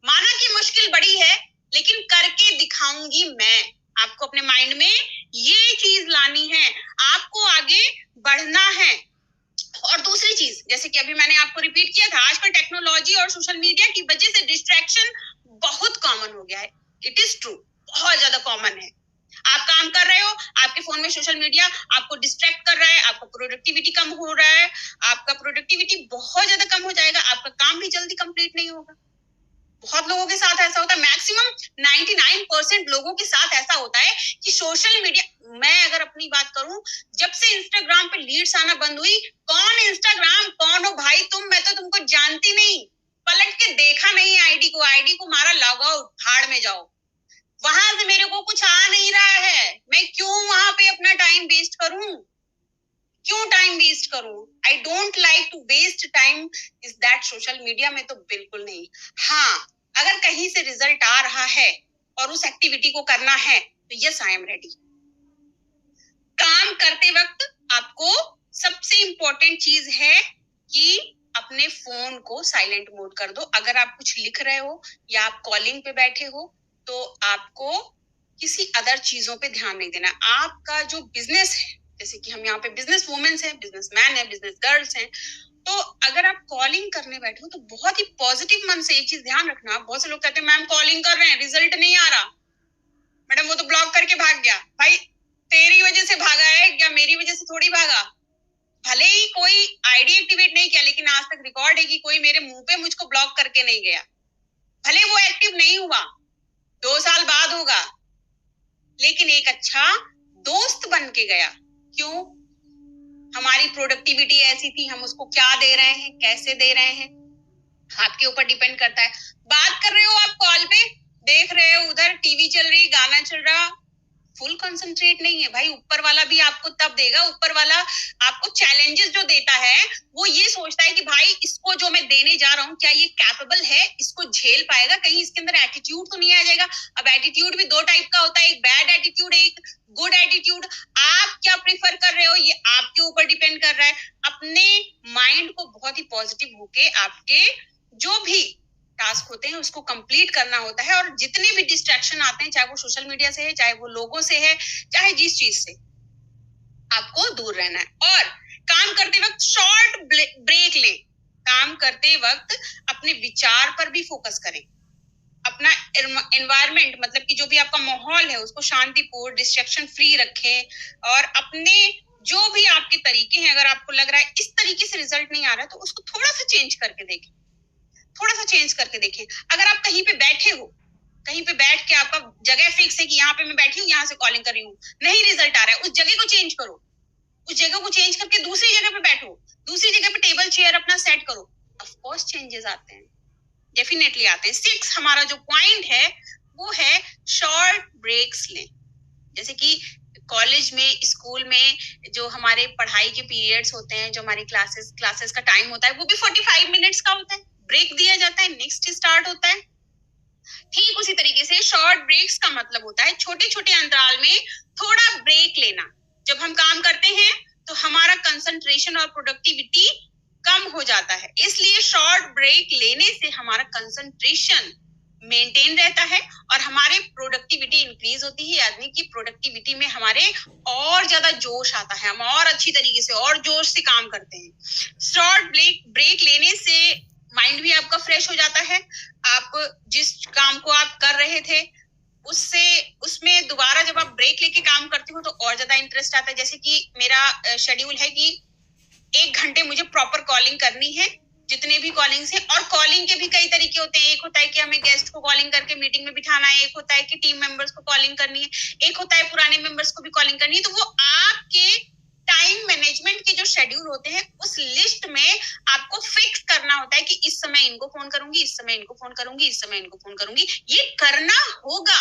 माना कि मुश्किल बड़ी है, लेकिन करके दिखाऊंगी मैं। आपको अपने माइंड में ये चीज लानी है, आपको आगे बढ़ना है। और दूसरी चीज, जैसे कि अभी मैंने आपको रिपीट किया था, आजकल टेक्नोलॉजी और सोशल मीडिया की वजह से डिस्ट्रैक्शन बहुत कॉमन हो गया है। इट इज ट्रू, बहुत ज्यादा कॉमन है। आप काम कर रहे हो, आपके फोन में सोशल मीडिया आपको डिस्ट्रैक्ट कर रहा है, आपका प्रोडक्टिविटी कम हो रहा है, आपका प्रोडक्टिविटी बहुत ज्यादा कम हो जाएगा, आपका काम भी जल्दी कंप्लीट नहीं होगा। बहुत लोगों के साथ ऐसा होता है, मैक्सिमम 99% लोगों के साथ ऐसा होता है कि सोशल मीडिया, मैं अगर अपनी बात करूं, जब से इंस्टाग्राम पे लीड्स आना बंद हुई, कौन इंस्टाग्राम, कौन हो भाई तुम? मैं तो तुमको जानती नहीं, पलट के देखा नहीं आईडी को मारा लॉग आउट, भाड़ में जाओ। वहां से मेरे को कुछ आ नहीं रहा है, मैं क्यों वहां पे अपना टाइम वेस्ट करूं? क्यों टाइम वेस्ट करूं? I don't like to waste time is that social media में, तो बिल्कुल नहीं। हाँ, अगर कहीं से रिजल्ट आ रहा है और उस एक्टिविटी को करना है तो यस, आई एम रेडी। काम करते वक्त आपको सबसे इंपॉर्टेंट चीज है कि अपने फोन को साइलेंट मोड कर दो। अगर आप कुछ लिख रहे हो या आप कॉलिंग पे बैठे हो तो आपको किसी अदर चीजों पे ध्यान नहीं देना। आपका जो बिजनेस है, जैसे कि हम यहाँ पे बिजनेस वुमेन्स हैं, बिजनेसमैन है, बिजनेस गर्ल्स हैं, तो अगर आप कॉलिंग करने बैठे हो तो बहुत ही पॉजिटिव मन से एक चीज ध्यान रखना। बहुत से लोग कहते हैं मैम कॉलिंग कर रहे हैं, रिजल्ट नहीं आ रहा, मैडम वो तो ब्लॉक करके भाग गया। भाई तेरी वजह से भागा है या मेरी वजह से थोड़ी भागा। भले ही कोई आईडी एक्टिवेट नहीं किया, लेकिन आज तक रिकॉर्ड है कि कोई मेरे मुंह पे मुझको ब्लॉक करके नहीं गया। भले वो एक्टिव नहीं हुआ, 2 साल बाद होगा, लेकिन एक अच्छा दोस्त बन के गया। क्यों? हमारी प्रोडक्टिविटी ऐसी थी, हम उसको क्या दे रहे हैं, कैसे दे रहे हैं, आपके ऊपर डिपेंड करता है। बात कर रहे हो आप कॉल पे, देख रहे हो उधर टीवी चल रही, गाना चल रहा, फुल कंसंट्रेट नहीं है भाई। ऊपर वाला भी आपको तब देगा, ऊपर वाला आपको चैलेंजेस जो देता है वो ये सोचता है कि भाई इसको जो मैं देने जा रहा हूँ क्या ये कैपेबल है, इसको झेल पाएगा, कहीं इसके अंदर एटीट्यूड तो नहीं आ जाएगा। अब एटीट्यूड भी 2 टाइप का होता है, एक बैड एटीट्यूड, एक गुड एटीट्यूड। आप क्या प्रिफर कर रहे हो ये आपके ऊपर डिपेंड कर रहा है। अपने माइंड को बहुत ही पॉजिटिव होके आपके जो भी टास्क होते हैं उसको कंप्लीट करना होता है। और जितने भी डिस्ट्रैक्शन आते हैं, चाहे वो सोशल मीडिया से है, चाहे वो लोगों से है, चाहे जिस चीज से, आपको दूर रहना है। और काम करते वक्त शॉर्ट ब्रेक लें। काम करते वक्त अपने विचार पर भी फोकस करें। अपना एनवायरमेंट, मतलब कि जो भी आपका माहौल है उसको शांतिपूर्ण, डिस्ट्रैक्शन फ्री रखें। और अपने जो भी आपके तरीके हैं, अगर आपको लग रहा है इस तरीके से रिजल्ट नहीं आ रहा, तो उसको थोड़ा सा चेंज करके देखें, थोड़ा सा चेंज करके देखें। अगर आप कहीं पे बैठे हो, कहीं पे बैठ के आपका जगह फिक्स है कि यहाँ पे मैं बैठी हूँ, यहाँ से कॉलिंग कर रही हूँ, नहीं रिजल्ट आ रहा है, उस जगह को चेंज करो। उस जगह को चेंज करके दूसरी जगह पे बैठो, दूसरी जगह पे टेबल चेयर अपना सेट करो। ऑफ कोर्स चेंजेस आते हैं, डेफिनेटली आते हैं। 6 हमारा जो पॉइंट है वो है शॉर्ट ब्रेक्स लें। जैसे कि कॉलेज में, स्कूल में जो हमारे पढ़ाई के पीरियड्स होते हैं, जो हमारी क्लासेस का टाइम होता है, वो भी 45 मिनट्स का होता है। ब्रेक दिया जाता है, नेक्स्ट स्टार्ट होता है। ठीक उसी तरीके से शॉर्ट ब्रेक्स का मतलब होता है छोटे छोटे अंतराल में थोड़ा ब्रेक लेना। जब हम काम करते हैं तो हमारा कंसंट्रेशन और प्रोडक्टिविटी कम हो जाता है, इसलिए शॉर्ट ब्रेक लेने से हमारा कंसंट्रेशन मेंटेन रहता है और हमारे प्रोडक्टिविटी इंक्रीज होती है। यानी कि प्रोडक्टिविटी में हमारे और ज्यादा जोश आता है, हम और अच्छी तरीके से और जोश से काम करते हैं। शॉर्ट ब्रेक लेने से माइंड भी आपका फ्रेश हो जाता है। आप जिस काम को आप कर रहे थे उसमें दोबारा जब आप ब्रेक लेके काम करते हो तो और ज्यादा इंटरेस्ट आता है। जैसे कि मेरा शेड्यूल है कि 1 घंटे मुझे प्रॉपर कॉलिंग करनी है, जितने भी कॉलिंग्स हैं। और कॉलिंग के भी कई तरीके होते हैं। एक होता है कि हमें गेस्ट को कॉलिंग करके मीटिंग में बिठाना है, एक होता है कि टीम मेंबर्स को कॉलिंग करनी है, एक होता है पुराने मेंबर्स को भी कॉलिंग करनी है। तो वो आपके टाइम मैनेजमेंट के जो शेड्यूल होते हैं उस लिस्ट में आपको फिक्स करना होता है कि इस समय इनको फोन करूंगी, इस समय इनको फोन करूंगी, इस समय इनको फोन करूंगी। ये करना होगा।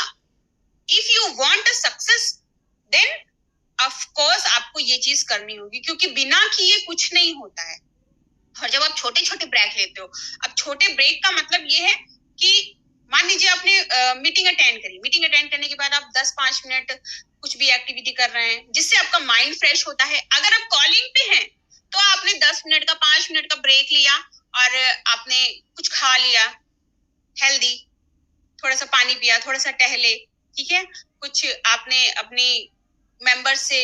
If you want a success then of course आपको ये चीज करनी होगी, क्योंकि बिना किए कुछ नहीं होता है। और जब आप छोटे छोटे ब्रेक लेते हो, अब छोटे ब्रेक का मतलब ये है कि मान लीजिए आपने मीटिंग अटेंड करी, मीटिंग अटेंड करने के बाद आप 10-5 मिनट कुछ भी एक्टिविटी कर रहे हैं जिससे आपका माइंड फ्रेश होता है। अगर आप कॉलिंग पे हैं तो आपने 10 मिनट का, 5 मिनट का ब्रेक लिया और आपने कुछ खा लिया हेल्दी, थोड़ा सा पानी पिया, थोड़ा सा टहले, ठीक है, कुछ आपने अपनी मेंबर से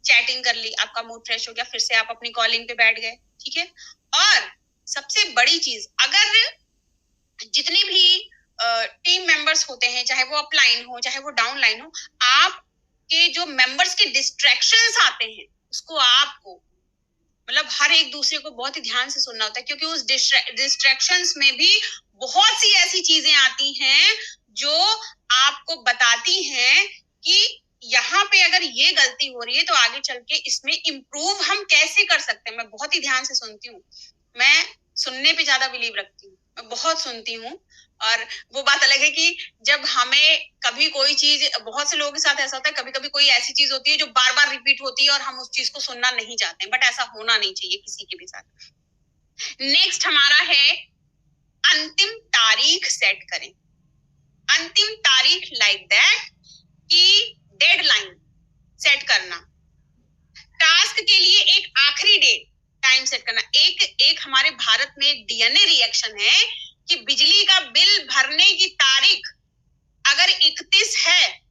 चैटिंग कर ली, आपका मूड फ्रेश हो गया, फिर से आप अपनी कॉलिंग पे बैठ गए, ठीक है। और सबसे बड़ी चीज, अगर जितने भी टीम मेंबर्स होते हैं, चाहे वो अपलाइन हो चाहे वो डाउनलाइन हो, आपके जो मेंबर्स के डिस्ट्रैक्शंस आते हैं उसको आपको मतलब हर एक दूसरे को बहुत ही ध्यान से सुनना होता है, क्योंकि उस डिस्ट्रैक्शंस में भी बहुत सी ऐसी चीजें आती हैं जो आपको बताती हैं कि यहाँ पे अगर ये गलती हो रही है तो आगे चल के इसमें इम्प्रूव हम कैसे कर सकते हैं। मैं बहुत ही ध्यान से सुनती हूँ, मैं सुनने पे ज्यादा बिलीव रखती हूँ, मैं बहुत सुनती हूँ। और वो बात अलग है कि जब हमें कभी कोई चीज, बहुत से लोगों के साथ ऐसा होता है, कभी कभी कोई ऐसी चीज होती है जो बार बार रिपीट होती है और हम उस चीज को सुनना नहीं चाहते, बट ऐसा होना नहीं चाहिए किसी के भी साथ। नेक्स्ट हमारा है अंतिम तारीख सेट करें। अंतिम तारीख लाइक दैट कि डेडलाइन सेट करना। टास्क के लिए एक आखिरी डेट टाइम सेट करना। एक हमारे भारत में एक डीएनए रिएक्शन है कि बिजली का बिल भरने की तारीख अगर 31 है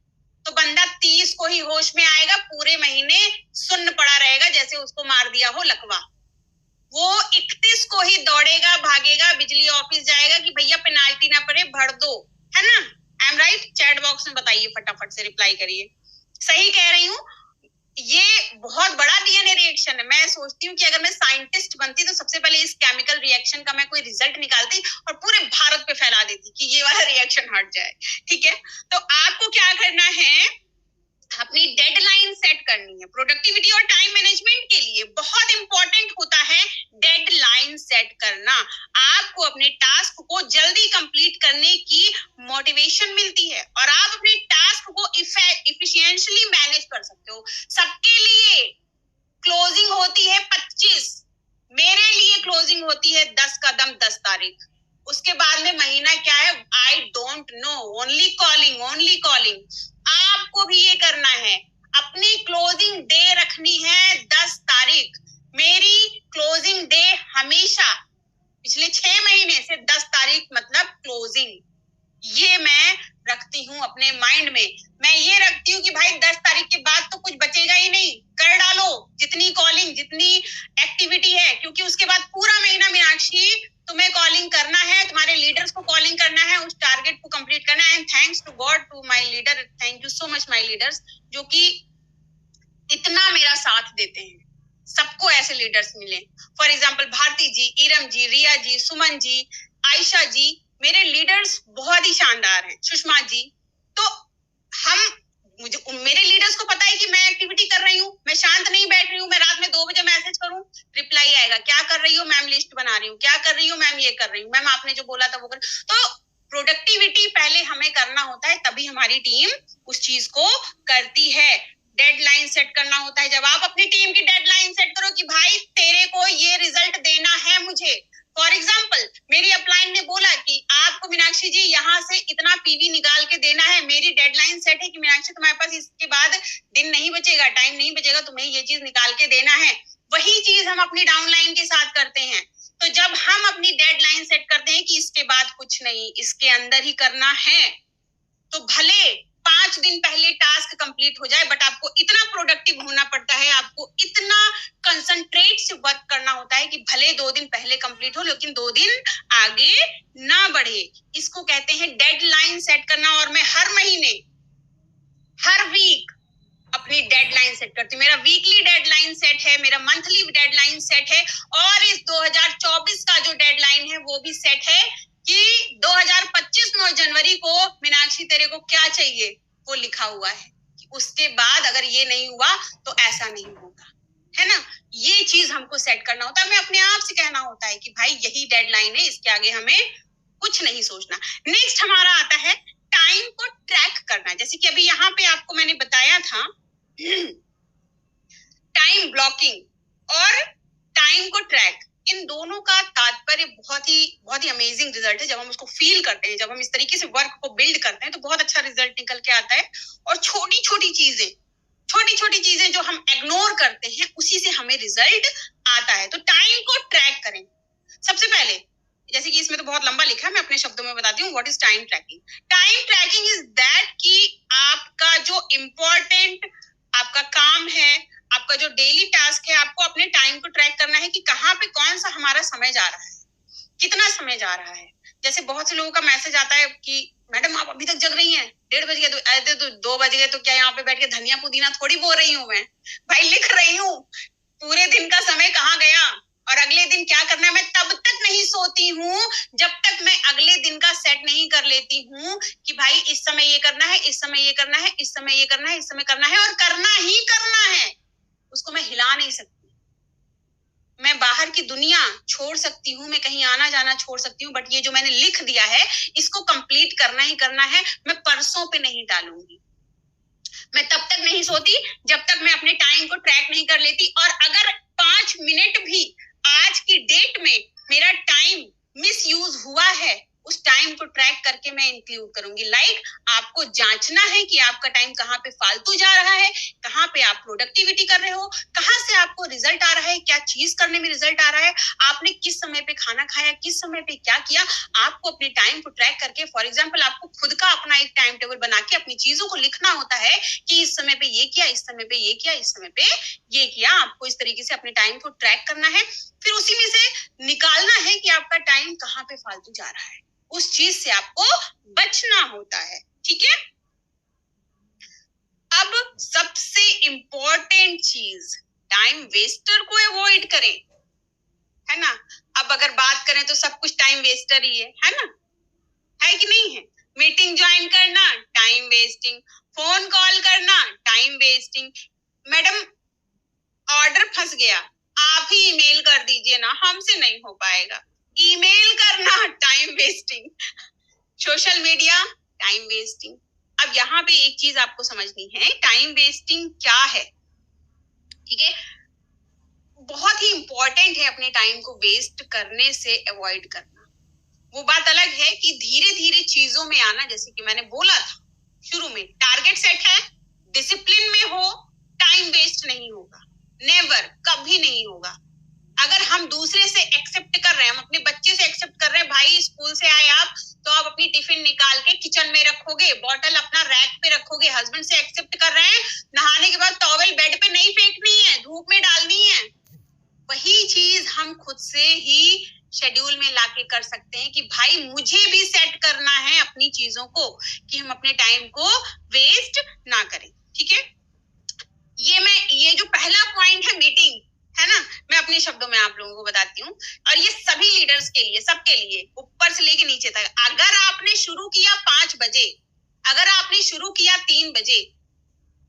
तो बंदा 30 को ही होश में आएगा, पूरे महीने सुन्न पड़ा रहेगा जैसे उसको मार दिया हो लकवा। वो 31 को ही दौड़ेगा, भागेगा, बिजली ऑफिस जाएगा कि भैया पेनाल्टी ना पड़े, भर दो, है ना? I am right? Chat box में बताइए, फटाफट से रिप्लाई करिए, सही कह रही हूँ? ये बहुत बड़ा डीएनए रिएक्शन है। मैं सोचती हूँ कि अगर मैं साइंटिस्ट बनती तो सबसे पहले इस केमिकल रिएक्शन का मैं कोई रिजल्ट निकालती और पूरे भारत पे फैला देती कि ये वाला रिएक्शन हट जाए। ठीक है, तो आपको क्या करना है, अपनी डेडलाइन सेट करनी है। प्रोडक्टिविटी और टाइम मैनेजमेंट के लिए बहुत इंपॉर्टेंट होता है डेडलाइन सेट करना। आपको अपने टास्क को जल्दी कंप्लीट करने की मोटिवेशन मिलती है और आप अपने टास्क को इफिशिएंटली मैनेज कर सकते हो। सबके लिए क्लोजिंग होती है 25, मेरे लिए क्लोजिंग होती है 10 कदम 10 तारीख। उसके बाद में महीना क्या है, I don't know, only calling. आपको भी ये करना है, अपनी क्लोजिंग डे रखनी है 10 तारीख। मेरी क्लोजिंग डे हमेशा पिछले 6 महीने से 10 तारीख मतलब क्लोजिंग, ये मैं रखती हूँ अपने माइंड में। मैं ये रखती हूँ कि भाई 10 तारीख के बाद तो कुछ बचेगा ही नहीं, कर डालो जितनी कॉलिंग, जितनी एक्टिविटी है, क्योंकि उसके बाद पूरा महीना मीनाक्षी तुम्हें कॉलिंग करना है, तुम्हारे लीडर्स को कॉलिंग करना है, उस टारगेट को कंप्लीट करना है। And thanks to God, to my leader, thank you so much my leaders, जो कि इतना मेरा साथ देते हैं। सबको ऐसे लीडर्स मिले, फॉर एग्जाम्पल भारती जी, इरम जी, रिया जी, सुमन जी, आयशा जी, मेरे लीडर्स बहुत ही शानदार हैं, सुषमा जी। तो मेरे लीडर्स को पता है कि मैं एक्टिविटी कर रही हूँ, मैं शांत नहीं बैठ रही हूँ, मैं रात में 2 बजे मैसेज करूँ, रिप्लाई आएगा, क्या कर रही हो मैम, लिस्ट बना रही हूँ, क्या कर रही हो मैम, ये कर रही हूँ मैम, आपने जो बोला था वो कर। तो प्रोडक्टिविटी पहले हमें करना होता है, तभी हमारी टीम उस चीज को करती है। डेडलाइन सेट करना होता है। जब आप अपनी टीम की डेडलाइन सेट करो कि भाई तेरे को ये रिजल्ट देना है मुझे, फॉर एग्जाम्पल मेरी अपलाइन ने बोला कि आपको मीनाक्षी जी यहाँ से इतना पीवी निकाल के देना है, मेरी डेडलाइन सेट है कि मीनाक्षी तुम्हारे पास इसके बाद दिन नहीं बचेगा, टाइम नहीं बचेगा, तुम्हें ये चीज निकाल के देना है। वही चीज हम अपनी डाउनलाइन के साथ करते हैं। तो जब हम अपनी डेडलाइन सेट करते हैं कि इसके बाद कुछ नहीं, इसके अंदर ही करना है, तो भले 5 दिन पहले टास्क कंप्लीट हो जाए, बट आपको इतना प्रोडक्टिव होना पड़ता है, आपको इतना कंसंट्रेट से वर्क करना होता है कि भले 2 दिन पहले कंप्लीट हो, लेकिन 2 दिन आगे ना बढ़े। इसको कहते हैं डेडलाइन सेट करना। और मैं हर महीने, हर वीक अपनी डेडलाइन सेट करती हूँ। मेरा वीकली डेडलाइन सेट है, मेरा मंथली डेडलाइन सेट है, और इस 2024 का जो डेडलाइन है वो भी सेट है कि 2025 9 जनवरी को मीनाक्षी तेरे को क्या चाहिए वो लिखा हुआ है कि उसके बाद अगर ये नहीं हुआ तो ऐसा नहीं होगा, है ना? ये चीज हमको सेट करना होता है। हमें अपने आप से कहना होता है कि भाई यही डेडलाइन है, इसके आगे हमें कुछ नहीं सोचना। नेक्स्ट हमारा आता है टाइम को ट्रैक करना। जैसे कि अभी यहाँ पे आपको मैंने बताया था टाइम ब्लॉकिंग और टाइम को ट्रैक, इन दोनों का तात्पर्य बहुत ही अमेजिंग रिजल्ट है। जब हम उसको फील करते हैं, जब हम इस तरीके से वर्क को बिल्ड करते हैं तो बहुत अच्छा रिजल्ट निकल के आता है। और छोटी छोटी चीजें जो हम इग्नोर करते हैं उसी से हमें रिजल्ट आता है। तो टाइम को ट्रैक करें। सबसे पहले, जैसे कि इसमें तो बहुत लंबा लिखा है, मैं अपने शब्दों में बताती हूँ what is time tracking. Time tracking is that कि आपका जो इम्पोर्टेंट आपका काम है, आपका जो डेली टास्क है, आपको अपने टाइम को ट्रैक करना है कि कहाँ पे कौन सा हमारा समय जा रहा है, कितना समय जा रहा है। जैसे बहुत से लोगों का मैसेज आता है कि मैडम आप अभी तक जग रही हैं, 1:30 बज गए, तो 2 बज गए, तो क्या यहाँ पे बैठ के धनिया पुदीना थोड़ी बोल रही हूँ मैं, भाई लिख रही हूँ पूरे दिन का समय कहाँ गया और अगले दिन क्या करना है। मैं तब तक नहीं सोती हूँ जब तक मैं अगले दिन का सेट नहीं कर लेती हूँ कि भाई इस समय ये करना है, इस समय ये करना है, इस समय ये करना है, इस समय करना है, और करना ही करना है। उसको मैं हिला नहीं सकती। मैं बाहर की दुनिया छोड़ सकती हूँ, मैं कहीं आना जाना छोड़ सकती हूँ, बट ये जो मैंने लिख दिया है इसको कंप्लीट करना ही करना है। मैं परसों पे नहीं डालूंगी। मैं तब तक नहीं सोती जब तक मैं अपने टाइम को ट्रैक नहीं कर लेती। और अगर 5 मिनट भी आज की डेट में मेरा टाइम मिस यूज हुआ है उस टाइम को ट्रैक करके मैं इंक्लूड करूंगी। आपको जांचना है कि आपका टाइम कहाँ पे फालतू जा रहा है, कहाँ पे आप प्रोडक्टिविटी कर रहे हो, कहाँ से आपको रिजल्ट आ रहा है, क्या चीज करने में रिजल्ट आ रहा है, आपने किस समय पे खाना खाया, किस समय पे क्या किया। आपको अपने टाइम को ट्रैक करके, फॉर एग्जाम्पल आपको खुद का अपना एक टाइम टेबल बना के अपनी चीजों को लिखना होता है कि इस समय पे ये किया, इस समय पे ये किया, इस समय पे ये किया। आपको इस तरीके से अपने टाइम को ट्रैक करना है, फिर उसी में से निकालना है कि आपका टाइम कहाँ पे फालतू जा रहा है, उस चीज से आपको बचना होता है। ठीक है, अब सबसे इंपॉर्टेंट चीज, टाइम वेस्टर को अवॉइड करें, है ना। अब अगर बात करें तो सब कुछ टाइम वेस्टर ही है ना, है कि नहीं है। मीटिंग ज्वाइन करना टाइम वेस्टिंग, फोन कॉल करना टाइम वेस्टिंग। मैडम ऑर्डर फंस गया, आप ही ईमेल कर दीजिए ना, हमसे नहीं हो पाएगा, ईमेल करना time wasting. Social media time wasting. अब यहाँ पे एक चीज आपको समझनी है, टाइम वेस्टिंग क्या है। ठीक है, बहुत ही इंपॉर्टेंट है अपने टाइम को वेस्ट करने से अवॉइड करना। वो बात अलग है कि धीरे धीरे चीजों में आना, जैसे कि मैंने बोला था शुरू में, टारगेट सेट है, डिसिप्लिन में हो, टाइम वेस्ट नहीं होगा, नेवर, कभी नहीं होगा। अगर हम दूसरे से एक्सेप्ट कर रहे हैं, हम अपने बच्चे से एक्सेप्ट कर रहे हैं, भाई स्कूल से आए आप तो आप अपनी टिफिन निकाल के किचन में रखोगे, बॉटल अपना रैक पे रखोगे। हस्बैंड से एक्सेप्ट कर रहे हैं, नहाने के बाद टॉवेल बेड पे नहीं फेंकनी है, धूप में डालनी है। वही चीज हम खुद से ही शेड्यूल में लाके कर सकते हैं कि भाई मुझे भी सेट करना है अपनी चीजों को, कि हम अपने टाइम को वेस्ट ना करें। ठीक है, ये जो पहला पॉइंट है मीटिंग, है ना, मैं अपने शब्दों में आप लोगों को बताती हूँ, और ये सभी लीडर्स के लिए, सबके लिए, ऊपर से लेके नीचे तक। अगर आपने शुरू किया 5 बजे, अगर आपने शुरू किया 3 बजे,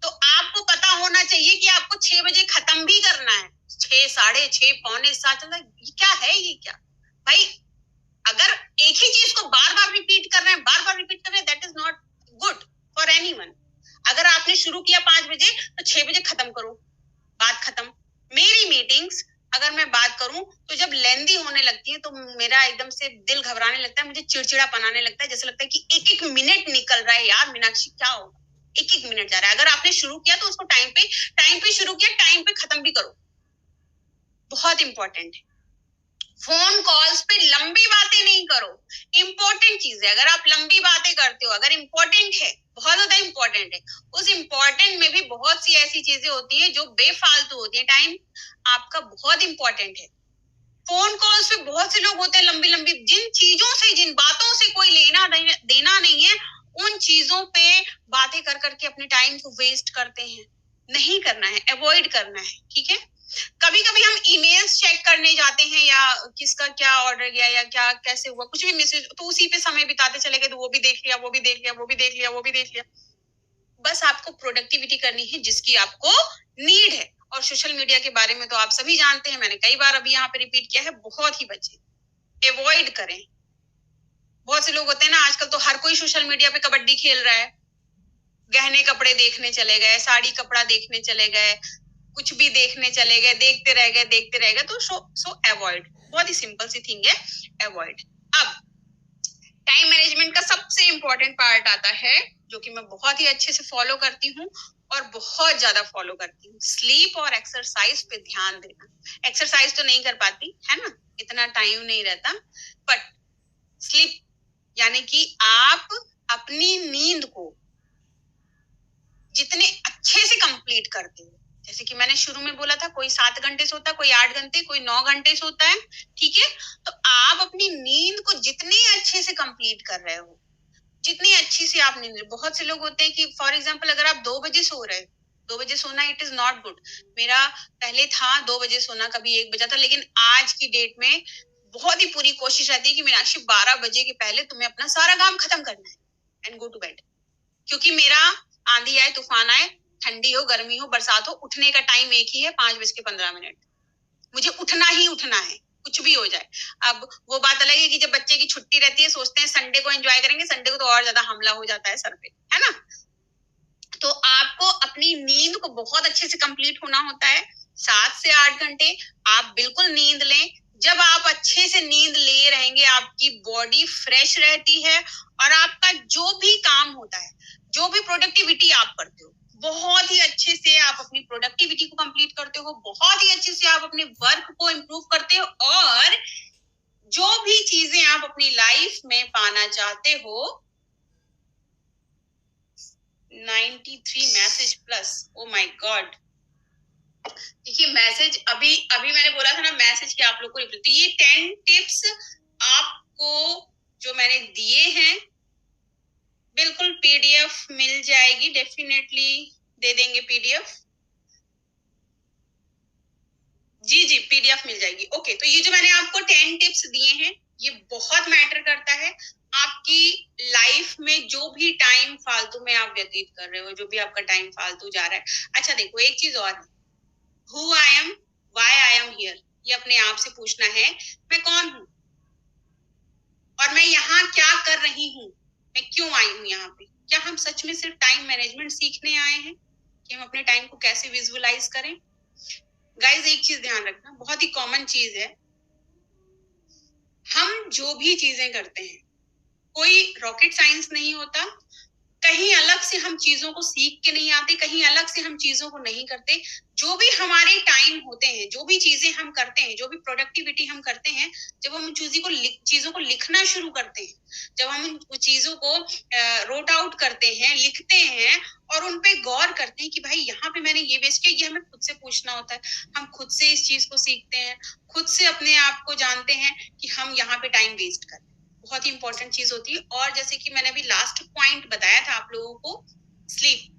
तो आपको पता होना चाहिए कि आपको 6 बजे खत्म भी करना है। 6, 6:30, पौने 7, ये क्या है, ये क्या भाई। अगर एक ही चीज को बार बार रिपीट कर रहे हैं, बार बार रिपीट कर रहे हैं, that is not good for anyone. अगर आपने शुरू किया 5 बजे तो 6 बजे खत्म करो, बात खत्म। मेरी मीटिंग्स अगर मैं बात करूं तो जब लेंदी होने लगती है तो मेरा एकदम से दिल घबराने लगता है, मुझे चिड़चिड़ापन आने लगता है, जैसे लगता है कि एक एक मिनट निकल रहा है यार, मीनाक्षी क्या होगा, एक एक मिनट जा रहा है। अगर आपने शुरू किया तो उसको टाइम पे शुरू किया, टाइम पे खत्म भी करो, बहुत इंपॉर्टेंट है। फोन कॉल्स पे लंबी बातें नहीं करो, इंपॉर्टेंट चीज है। अगर आप लंबी बातें करते हो, अगर इंपॉर्टेंट है, बहुत ज्यादा इंपॉर्टेंट है, उस इंपॉर्टेंट में भी बहुत सी ऐसी चीजें होती है जो बेफालतू होती है। टाइम आपका बहुत इंपॉर्टेंट है। फोन कॉल्स पे बहुत से लोग होते हैं लंबी लंबी, जिन चीजों से, जिन बातों से कोई लेना देना नहीं है, उन चीजों पे बातें कर करके अपने टाइम को वेस्ट करते हैं। नहीं करना है, अवॉइड करना है। ठीक है, कभी कभी हम ईमेल्स चेक करने जाते हैं, या किसका क्या ऑर्डर गया, या क्या कैसे हुआ, कुछ भी मैसेज, तो उसी पे समय बिताते चले गए, तो वो भी देख लिया, वो भी देख लिया, वो भी देख लिया, वो भी देख लिया। बस आपको प्रोडक्टिविटी करनी है जिसकी आपको नीड है। और सोशल मीडिया के बारे में तो आप सभी जानते हैं, मैंने कई बार अभी यहाँ पे रिपीट किया है, बहुत ही बचे, अवॉइड करें। बहुत से लोग होते हैं ना, आजकल तो हर कोई सोशल मीडिया पे कबड्डी खेल रहा है, गहने कपड़े देखने चले गए, साड़ी कपड़ा देखने चले गए, कुछ भी देखने चले गए, देखते रह गए, तो सो अवॉइड। बहुत ही सिंपल सी थिंग है, अवॉइड। अब टाइम मैनेजमेंट का सबसे इंपॉर्टेंट पार्ट आता है, जो कि मैं बहुत ही अच्छे से फॉलो करती हूँ और बहुत ज्यादा फॉलो करती हूँ, स्लीप और एक्सरसाइज पे ध्यान देना। एक्सरसाइज तो नहीं कर पाती, है ना, इतना टाइम नहीं रहता, बट स्लीप यानी कि आप अपनी नींद को जितने अच्छे से कंप्लीट करते हो, जैसे कि मैंने शुरू में बोला था, कोई 7 घंटे सोता है, कोई 8 घंटे, कोई 9 घंटे सोता है। ठीक है, तो आप अपनी नींद को जितनी अच्छे से कंप्लीट कर रहे हो, जितनी अच्छी से आप नींद, बहुत से लोग होते हैं कि फॉर एग्जाम्पल अगर आप 2 बजे सो रहे, 2 बजे सोना इट इज नॉट गुड। मेरा पहले था 2 बजे सोना, कभी 1 बजा था, लेकिन आज की डेट में बहुत ही पूरी कोशिश रहती है कि मीनाक्षी 12 बजे के पहले तुम्हें अपना सारा काम खत्म करना है एंड गो टू बेड। क्योंकि मेरा आंधी आए, तूफान आए, ठंडी हो, गर्मी हो, बरसात हो, उठने का टाइम एक ही है, 5:15। मुझे उठना ही उठना है, कुछ भी हो जाए। अब वो बात अलग है कि जब बच्चे की छुट्टी रहती है, सोचते हैं संडे को एंजॉय करेंगे, संडे को तो और ज्यादा हमला हो जाता है सर पे, है ना। तो आपको अपनी नींद को बहुत अच्छे से कंप्लीट होना होता है, 7 से 8 घंटे आप बिल्कुल नींद लें, जब आप अच्छे से नींद ले रहेंगे, आपकी बॉडी फ्रेश रहती है और आपका जो भी काम होता है, जो भी प्रोडक्टिविटी आप करते हो, बहुत ही अच्छे से आप अपनी प्रोडक्टिविटी को कंप्लीट करते हो, बहुत ही अच्छे से आप अपने वर्क को इम्प्रूव करते हो, और जो भी चीजें आप अपनी लाइफ में पाना चाहते हो, 93 message plus, oh my God. देखिए मैसेज अभी अभी मैंने बोला था ना, मैसेज के आप लोग को रिप्लाई, तो ये 10 टिप्स आपको जो मैंने दिए हैं, बिल्कुल पीडीएफ मिल जाएगी, डेफिनेटली दे देंगे पीडीएफ। जी पीडीएफ मिल जाएगी। ओके, तो ये जो मैंने आपको 10 टिप्स दिए हैं, ये बहुत मैटर करता है आपकी लाइफ में। जो भी टाइम फालतू में आप व्यतीत कर रहे हो, जो भी आपका टाइम फालतू जा रहा है, अच्छा देखो एक चीज और, who I am, why I am here, ये अपने आप से पूछना है, मैं कौन हूं और मैं यहाँ क्या कर रही हूँ, मैं क्यों आई हूँ यहाँ पे। क्या हम सच में सिर्फ टाइम मैनेजमेंट सीखने आए हैं कि हम अपने टाइम को कैसे विजुअलाइज करें। गाइस एक चीज ध्यान रखना, बहुत ही कॉमन चीज है, हम जो भी चीजें करते हैं, कोई रॉकेट साइंस नहीं होता, कहीं अलग से हम चीजों को सीख के नहीं आते, कहीं अलग से हम चीजों को नहीं करते। जो भी हमारे टाइम होते हैं, जो भी चीजें हम करते हैं, जो भी प्रोडक्टिविटी हम करते हैं, जब हम चीजों को लिखना शुरू करते हैं, जब हम चीजों को रोट आउट करते हैं, लिखते हैं और उन पे गौर करते हैं कि भाई यहाँ पे मैंने ये वेस्ट किया, ये हमें खुद से पूछना होता है। हम खुद से इस चीज को सीखते हैं, खुद से अपने आप को जानते हैं कि हम यहाँ पे टाइम वेस्ट कर, बहुत ही इंपॉर्टेंट चीज होती है। और जैसे कि मैंने अभी लास्ट पॉइंट बताया था आप लोगों को, स्लीप,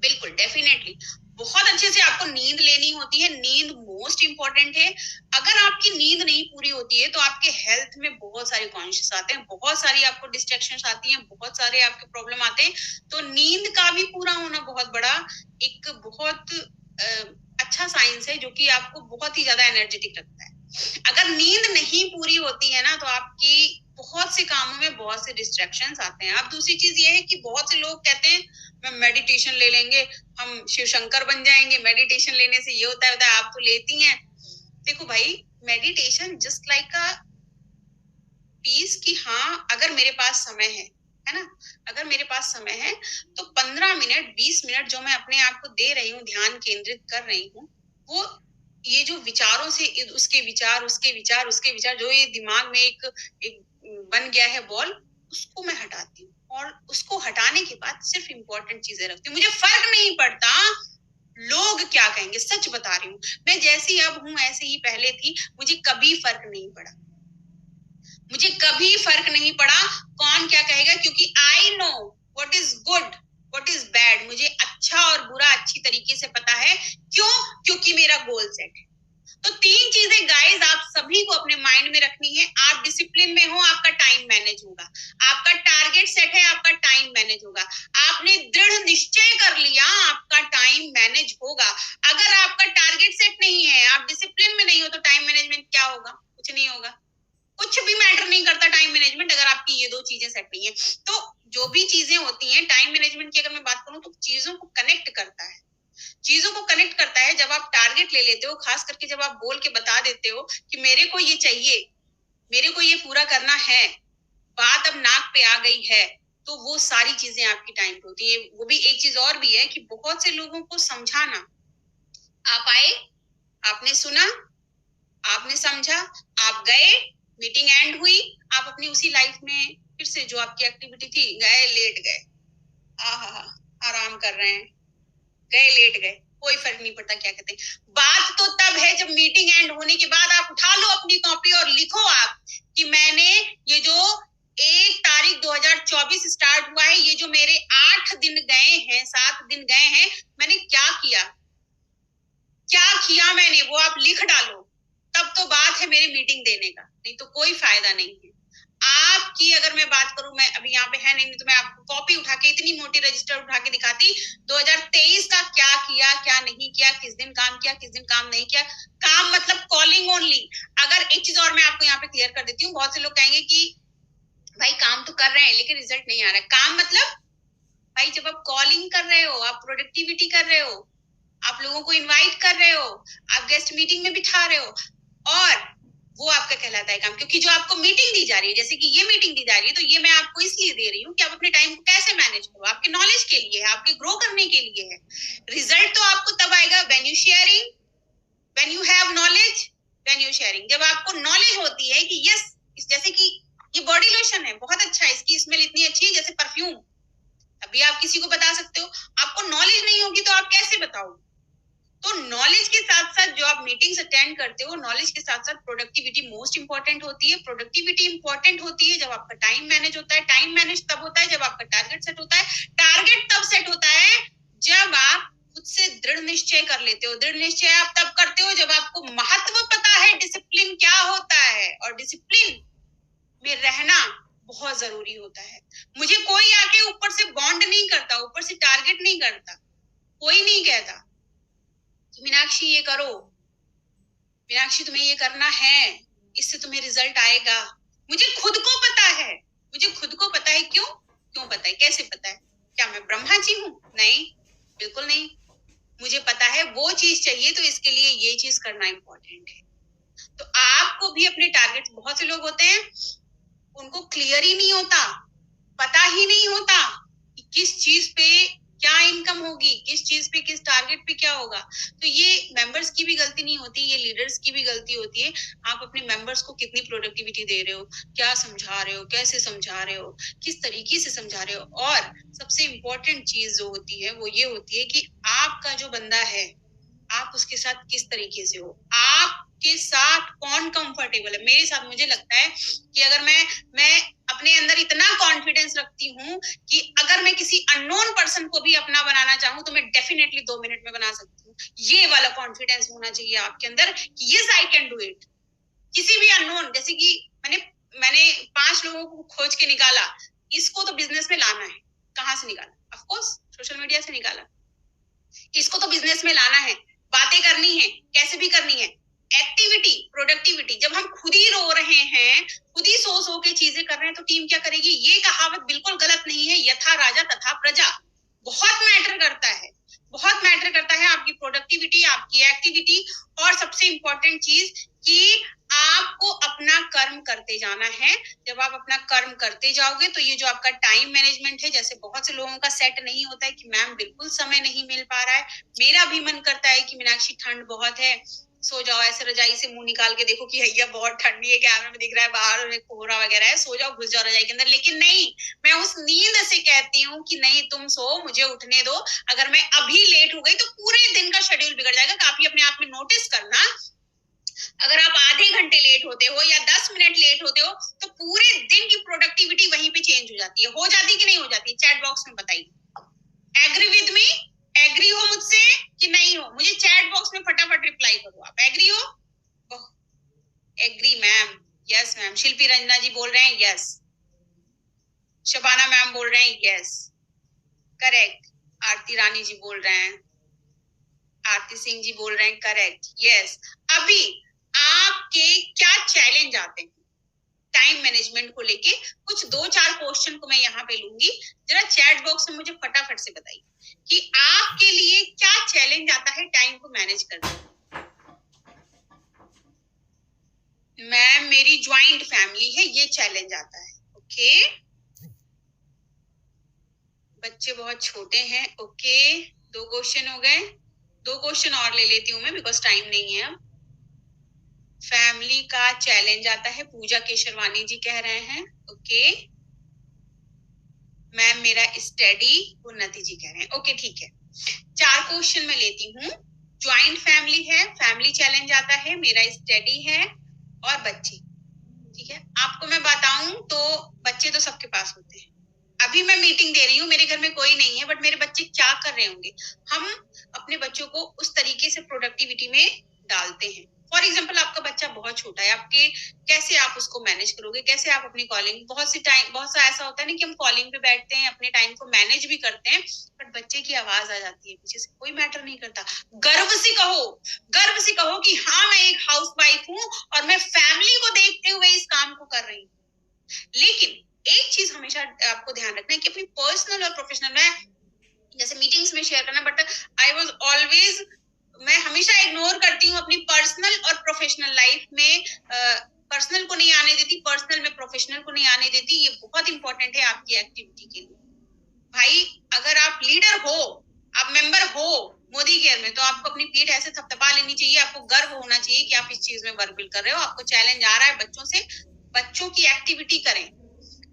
बिल्कुल डेफिनेटली बहुत अच्छे से आपको नींद लेनी होती है, नींद मोस्ट इंपॉर्टेंट है। अगर आपकी नींद नहीं पूरी होती है तो आपके हेल्थ में बहुत सारे कॉन्शियस आते हैं, बहुत सारी आपको डिस्ट्रैक्शंस आती हैं, बहुत सारे आपके प्रॉब्लम आते हैं। तो नींद का भी पूरा होना बहुत बड़ा एक बहुत अच्छा साइंस है, जो कि आपको बहुत ही ज्यादा एनर्जेटिक रखता है। अगर नींद नहीं पूरी होती है ना, तो आपकी बहुत से कामों में बहुत से डिस्ट्रैक्शंस आते हैं। अब दूसरी चीज ये है कि बहुत से लोग कहते हैं मैं मेडिटेशन ले लेंगे, हम शिव शंकर बन जाएंगे, मेडिटेशन लेने से ये होता है, आप तो लेती हैं। देखो भाई, meditation just like a peace, कि हाँ अगर मेरे पास समय है ना, अगर मेरे पास समय है तो 15 मिनट 20 मिनट जो मैं अपने आप को दे रही हूँ, ध्यान केंद्रित कर रही हूँ, वो ये जो विचारों से उसके विचार उसके विचार जो ये दिमाग में एक बन गया है बॉल, उसको मैं हटाती हूँ, और उसको हटाने के बाद सिर्फ इंपॉर्टेंट चीजें रखती हूँ। मुझे फर्क नहीं पड़ता लोग क्या कहेंगे, सच बता रही हूँ, मैं जैसी अब हूँ ऐसे ही पहले थी, मुझे कभी फर्क नहीं पड़ा, मुझे कभी फर्क नहीं पड़ा कौन क्या कहेगा, क्योंकि I know what is good what is bad, मुझे अच्छा और बुरा अच्छी तरीके से पता है। क्यों? क्योंकि मेरा गोल सेट है। तो 3 चीजें गाइस आप सभी को अपने माइंड में रखनी है। आप डिसिप्लिन में हो, आपका टाइम मैनेज होगा, आपका टारगेट सेट है, आपका टाइम मैनेज होगा, आपने दृढ़ निश्चय कर लिया, आपका टाइम मैनेज होगा। अगर आपका टारगेट सेट नहीं है, आप डिसिप्लिन में नहीं हो, तो टाइम मैनेजमेंट क्या होगा? कुछ नहीं होगा, कुछ भी मैटर नहीं करता टाइम मैनेजमेंट, अगर आपकी ये 2 चीजें सेट नहीं है। तो जो भी चीजें होती हैं टाइम मैनेजमेंट की, अगर मैं बात करूं तो चीजों को कनेक्ट करता है, चीजों को कनेक्ट करता है। जब आप टारगेट ले लेते हो, खास करके जब आप बोल के बता देते हो कि मेरे को ये चाहिए, मेरे को ये पूरा करना है, बात अब नाक पे आ गई है, तो वो सारी चीजें आपकी टाइम पे होती है। वो भी एक चीज और भी है कि बहुत से लोगों को समझाना, आप आए, आपने सुना, आपने समझा, आप गए, मीटिंग एंड हुई, आप अपनी उसी लाइफ में फिर से जो आपकी एक्टिविटी थी, गए लेट गए, आराम कर रहे हैं, गए लेट गए, कोई फर्क नहीं पड़ता क्या कहते हैं। बात तो तब है जब मीटिंग एंड होने के बाद आप उठा लो अपनी कॉपी और लिखो आप कि मैंने ये जो 1 तारीख 2024 स्टार्ट हुआ है, ये जो मेरे 8 दिन गए हैं, 7 दिन गए हैं, मैंने क्या किया, क्या किया मैंने, वो आप लिख डालो, तब तो बात है मेरी मीटिंग देने का, नहीं तो कोई फायदा नहीं है। आपकी अगर मैं बात करूं, मैं अभी यहाँ पे है नहीं तो मैं आपको कॉपी उठा के, इतनी मोटी रजिस्टर उठा के दिखाती 2023 का क्या किया क्या नहीं किया, किस दिन काम किया किस दिन काम नहीं किया। काम मतलब कॉलिंग ओनली। अगर एक चीज और मैं आपको यहाँ पे क्लियर कर देती हूँ, बहुत से लोग कहेंगे कि भाई काम तो कर रहे हैं लेकिन रिजल्ट नहीं आ रहा है। काम मतलब भाई जब आप कॉलिंग कर रहे हो, आप प्रोडक्टिविटी कर रहे हो, आप लोगों को इनवाइट कर रहे हो, आप गेस्ट मीटिंग में बिठा रहे हो, और वो आपका कहलाता है काम। क्योंकि जो आपको मीटिंग दी जा रही है, जैसे कि ये मीटिंग दी जा रही है, तो ये मैं आपको इसलिए दे रही हूँ कि आप अपने टाइम को कैसे मैनेज करो, आपके नॉलेज के लिए है, आपके ग्रो करने के लिए है। रिजल्ट तो आपको तब आएगा when you sharing, when you have knowledge, when you sharing. जब आपको नॉलेज होती है कि यस, जैसे कि ये बॉडी लोशन है, बहुत अच्छा है, इसकी स्मेल इतनी अच्छी है जैसे परफ्यूम, अभी आप किसी को बता सकते हो। आपको नॉलेज नहीं होगी तो आप कैसे बताओगे? तो नॉलेज के साथ साथ जो आप मीटिंग्स अटेंड करते हो, नॉलेज के साथ साथ प्रोडक्टिविटी मोस्ट इंपॉर्टेंट होती है। प्रोडक्टिविटी इंपॉर्टेंट होती है जब आपका टाइम मैनेज होता है। टाइम मैनेज तब होता है जब आपका टारगेट सेट होता है। टारगेट तब सेट होता है जब आप खुद से दृढ़ निश्चय कर लेते हो। दृढ़ निश्चय आप तब करते हो जब आपको महत्व पता है डिसिप्लिन क्या होता है, और डिसिप्लिन में रहना बहुत जरूरी होता है। मुझे कोई आके ऊपर से बॉन्ड नहीं करता, ऊपर से टारगेट नहीं करता, कोई नहीं कहता मीनाक्षी ये करो, मीनाक्षी तुम्हें ये करना है, इससे तुम्हें रिजल्ट आएगा। मुझे खुद को पता है, मुझे खुद को पता है। क्यों पता है, कैसे पता है? क्या मैं ब्रह्मा जी हूँ? नहीं, बिल्कुल नहीं। मुझे पता है वो चीज चाहिए तो इसके लिए ये चीज करना इंपॉर्टेंट है। तो आपको भी अपने टारगेट, बहुत से लोग होते हैं उनको क्लियर ही नहीं होता, पता ही नहीं होता कि किस चीज पे क्या इनकम होगी, किस चीज पे, किस टारगेट पे क्या होगा। तो ये मेंबर्स की भी गलती नहीं होती, ये लीडर्स की भी गलती होती है। आप अपने मेंबर्स को कितनी प्रोडक्टिविटी दे रहे हो, क्या समझा रहे हो, कैसे समझा रहे हो, किस तरीके से समझा रहे हो। और सबसे इंपॉर्टेंट चीज जो होती है वो ये होती है कि आपका जो बंदा है, आप उसके साथ किस तरीके से हो, आपके साथ कौन कंफर्टेबल है। मेरे साथ मुझे लगता है कि अगर मैं अपने अंदर इतना कॉन्फिडेंस रखती हूँ कि अगर मैं किसी अननोन पर्सन को भी अपना बनाना चाहूँ तो मैं डेफिनेटली 2 मिनट में बना सकती हूँ। ये वाला कॉन्फिडेंस होना चाहिए आपके अंदर कि yes I can do it. किसी भी अननोन, जैसे कि मैंने 5 लोगों को खोज के निकाला, इसको तो बिजनेस में लाना है। कहाँ से निकाला? ऑफ कोर्स सोशल मीडिया से निकाला। इसको तो बिजनेस में लाना है, बातें करनी है, कैसे भी करनी है। एक्टिविटी, प्रोडक्टिविटी, जब हम खुद ही रो रहे हैं, खुद ही सो के चीजें कर रहे हैं, तो टीम क्या करेगी? ये कहावत बिल्कुल गलत नहीं है, यथा राजा तथा प्रजा। बहुत मैटर करता है, बहुत मैटर करता है आपकी प्रोडक्टिविटी, आपकी एक्टिविटी। और सबसे इंपॉर्टेंट चीज कि आपको अपना कर्म करते जाना है। जब आप अपना कर्म करते जाओगे तो ये जो आपका टाइम मैनेजमेंट है, जैसे बहुत से लोगों का सेट नहीं होता है कि मैम बिल्कुल समय नहीं मिल पा रहा है, मेरा भी मन करता है कि मीनाक्षी ठंड बहुत है, सो जाओ, ऐसे रजाई से मुंह निकाल के देखो कि भैया बहुत ठंडी है, कैमरे में दिख रहा है बाहर कोहरा वगैरह है, सो जाओ, घुस जाओ रजाई के अंदर। लेकिन नहीं, मैं उस नींद से कहती हूँ कि नहीं, तुम सो, मुझे उठने दो। अगर मैं अभी लेट हो गई तो पूरे दिन का शेड्यूल बिगड़ जाएगा। काफी अपने आप में नोटिस करना, अगर आप आधे घंटे लेट होते हो या 10 मिनट लेट होते हो तो पूरे दिन की प्रोडक्टिविटी वहीं पे चेंज हो जाती है। हो जाती कि नहीं हो जाती? चैट बॉक्स में बताइए। Agree with me? एग्री हो मुझसे कि नहीं हो? मुझे चैट बॉक्स में फटाफट रिप्लाई करो। आप एग्री हो? Agree ma'am, yes ma'am. Shilpi Ranjana ji बोल रहे हैं यस। शबाना मैम बोल रहे हैं यस, करेक्ट। आरती रानी जी बोल रहे हैं, आरती सिंह जी बोल रहे हैं करेक्ट, यस। अभी आपके क्या चैलेंज आते हैं टाइम मैनेजमेंट को लेके? कुछ 2-4 क्वेश्चन को मैं यहाँ पे लूंगी, जरा चैट बॉक्स में मुझे फटाफट से बताइए कि आपके लिए क्या चैलेंज आता है टाइम को मैनेज करने में। मैम मेरी ज्वाइंट फैमिली है, ये चैलेंज आता है। ओके, बच्चे बहुत छोटे हैं। ओके, 2 क्वेश्चन हो गए, 2 क्वेश्चन और ले लेती हूँ मैं, बिकॉज टाइम नहीं है अब। फैमिली का चैलेंज आता है, पूजा केशरवानी जी कह रहे हैं। ओके मैम, मेरा स्टडी, उन्नति जी कह रहे हैं। ओके ठीक है, 4 क्वेश्चन मैं लेती हूँ। ज्वाइंट फैमिली है, फैमिली चैलेंज आता है, मेरा स्टडी है और बच्चे। ठीक है, आपको मैं बताऊं तो बच्चे तो सबके पास होते हैं। अभी मैं मीटिंग दे रही हूँ, मेरे घर में कोई नहीं है, बट मेरे बच्चे क्या कर रहे होंगे? हम अपने बच्चों को उस तरीके से प्रोडक्टिविटी में डालते हैं। फॉर एग्जाम्पल, आपका बच्चा बहुत छोटा है, आपके कैसे आप उसको मैनेज करोगे? कैसे आप अपनी कॉलिंग, बहुत सा ऐसा होता है ना कि हम कॉलिंग पे बैठते हैं, अपने टाइम को मैनेज भी करते हैं, बट बच्चे की आवाज आ जाती है पीछे से, कोई मैटर नहीं करता। गर्व से कहो, गर्व से कहो कि हाँ मैं एक हाउसवाइफ हूँ और मैं फैमिली को देखते हुए इस काम को कर रही हूँ। लेकिन एक चीज हमेशा आपको ध्यान रखना है कि अपनी पर्सनल और प्रोफेशनल में, जैसे मीटिंग्स में शेयर करना, बट आई वाज ऑलवेज मैं हमेशा इग्नोर करती हूँ अपनी पर्सनल और प्रोफेशनल लाइफ में। पर्सनल को नहीं आने देती, पर्सनल में प्रोफेशनल को नहीं आने देती। ये बहुत इंपॉर्टेंट है आपकी एक्टिविटी के लिए। भाई अगर आप लीडर हो, आप मेंबर हो मोदी केयर में, तो आपको अपनी पीठ ऐसे थपथपा लेनी चाहिए। आपको गर्व होना चाहिए कि आप इस चीज में वर्क बिल्ड कर रहे हो। आपको चैलेंज आ रहा है बच्चों से, बच्चों की एक्टिविटी करें।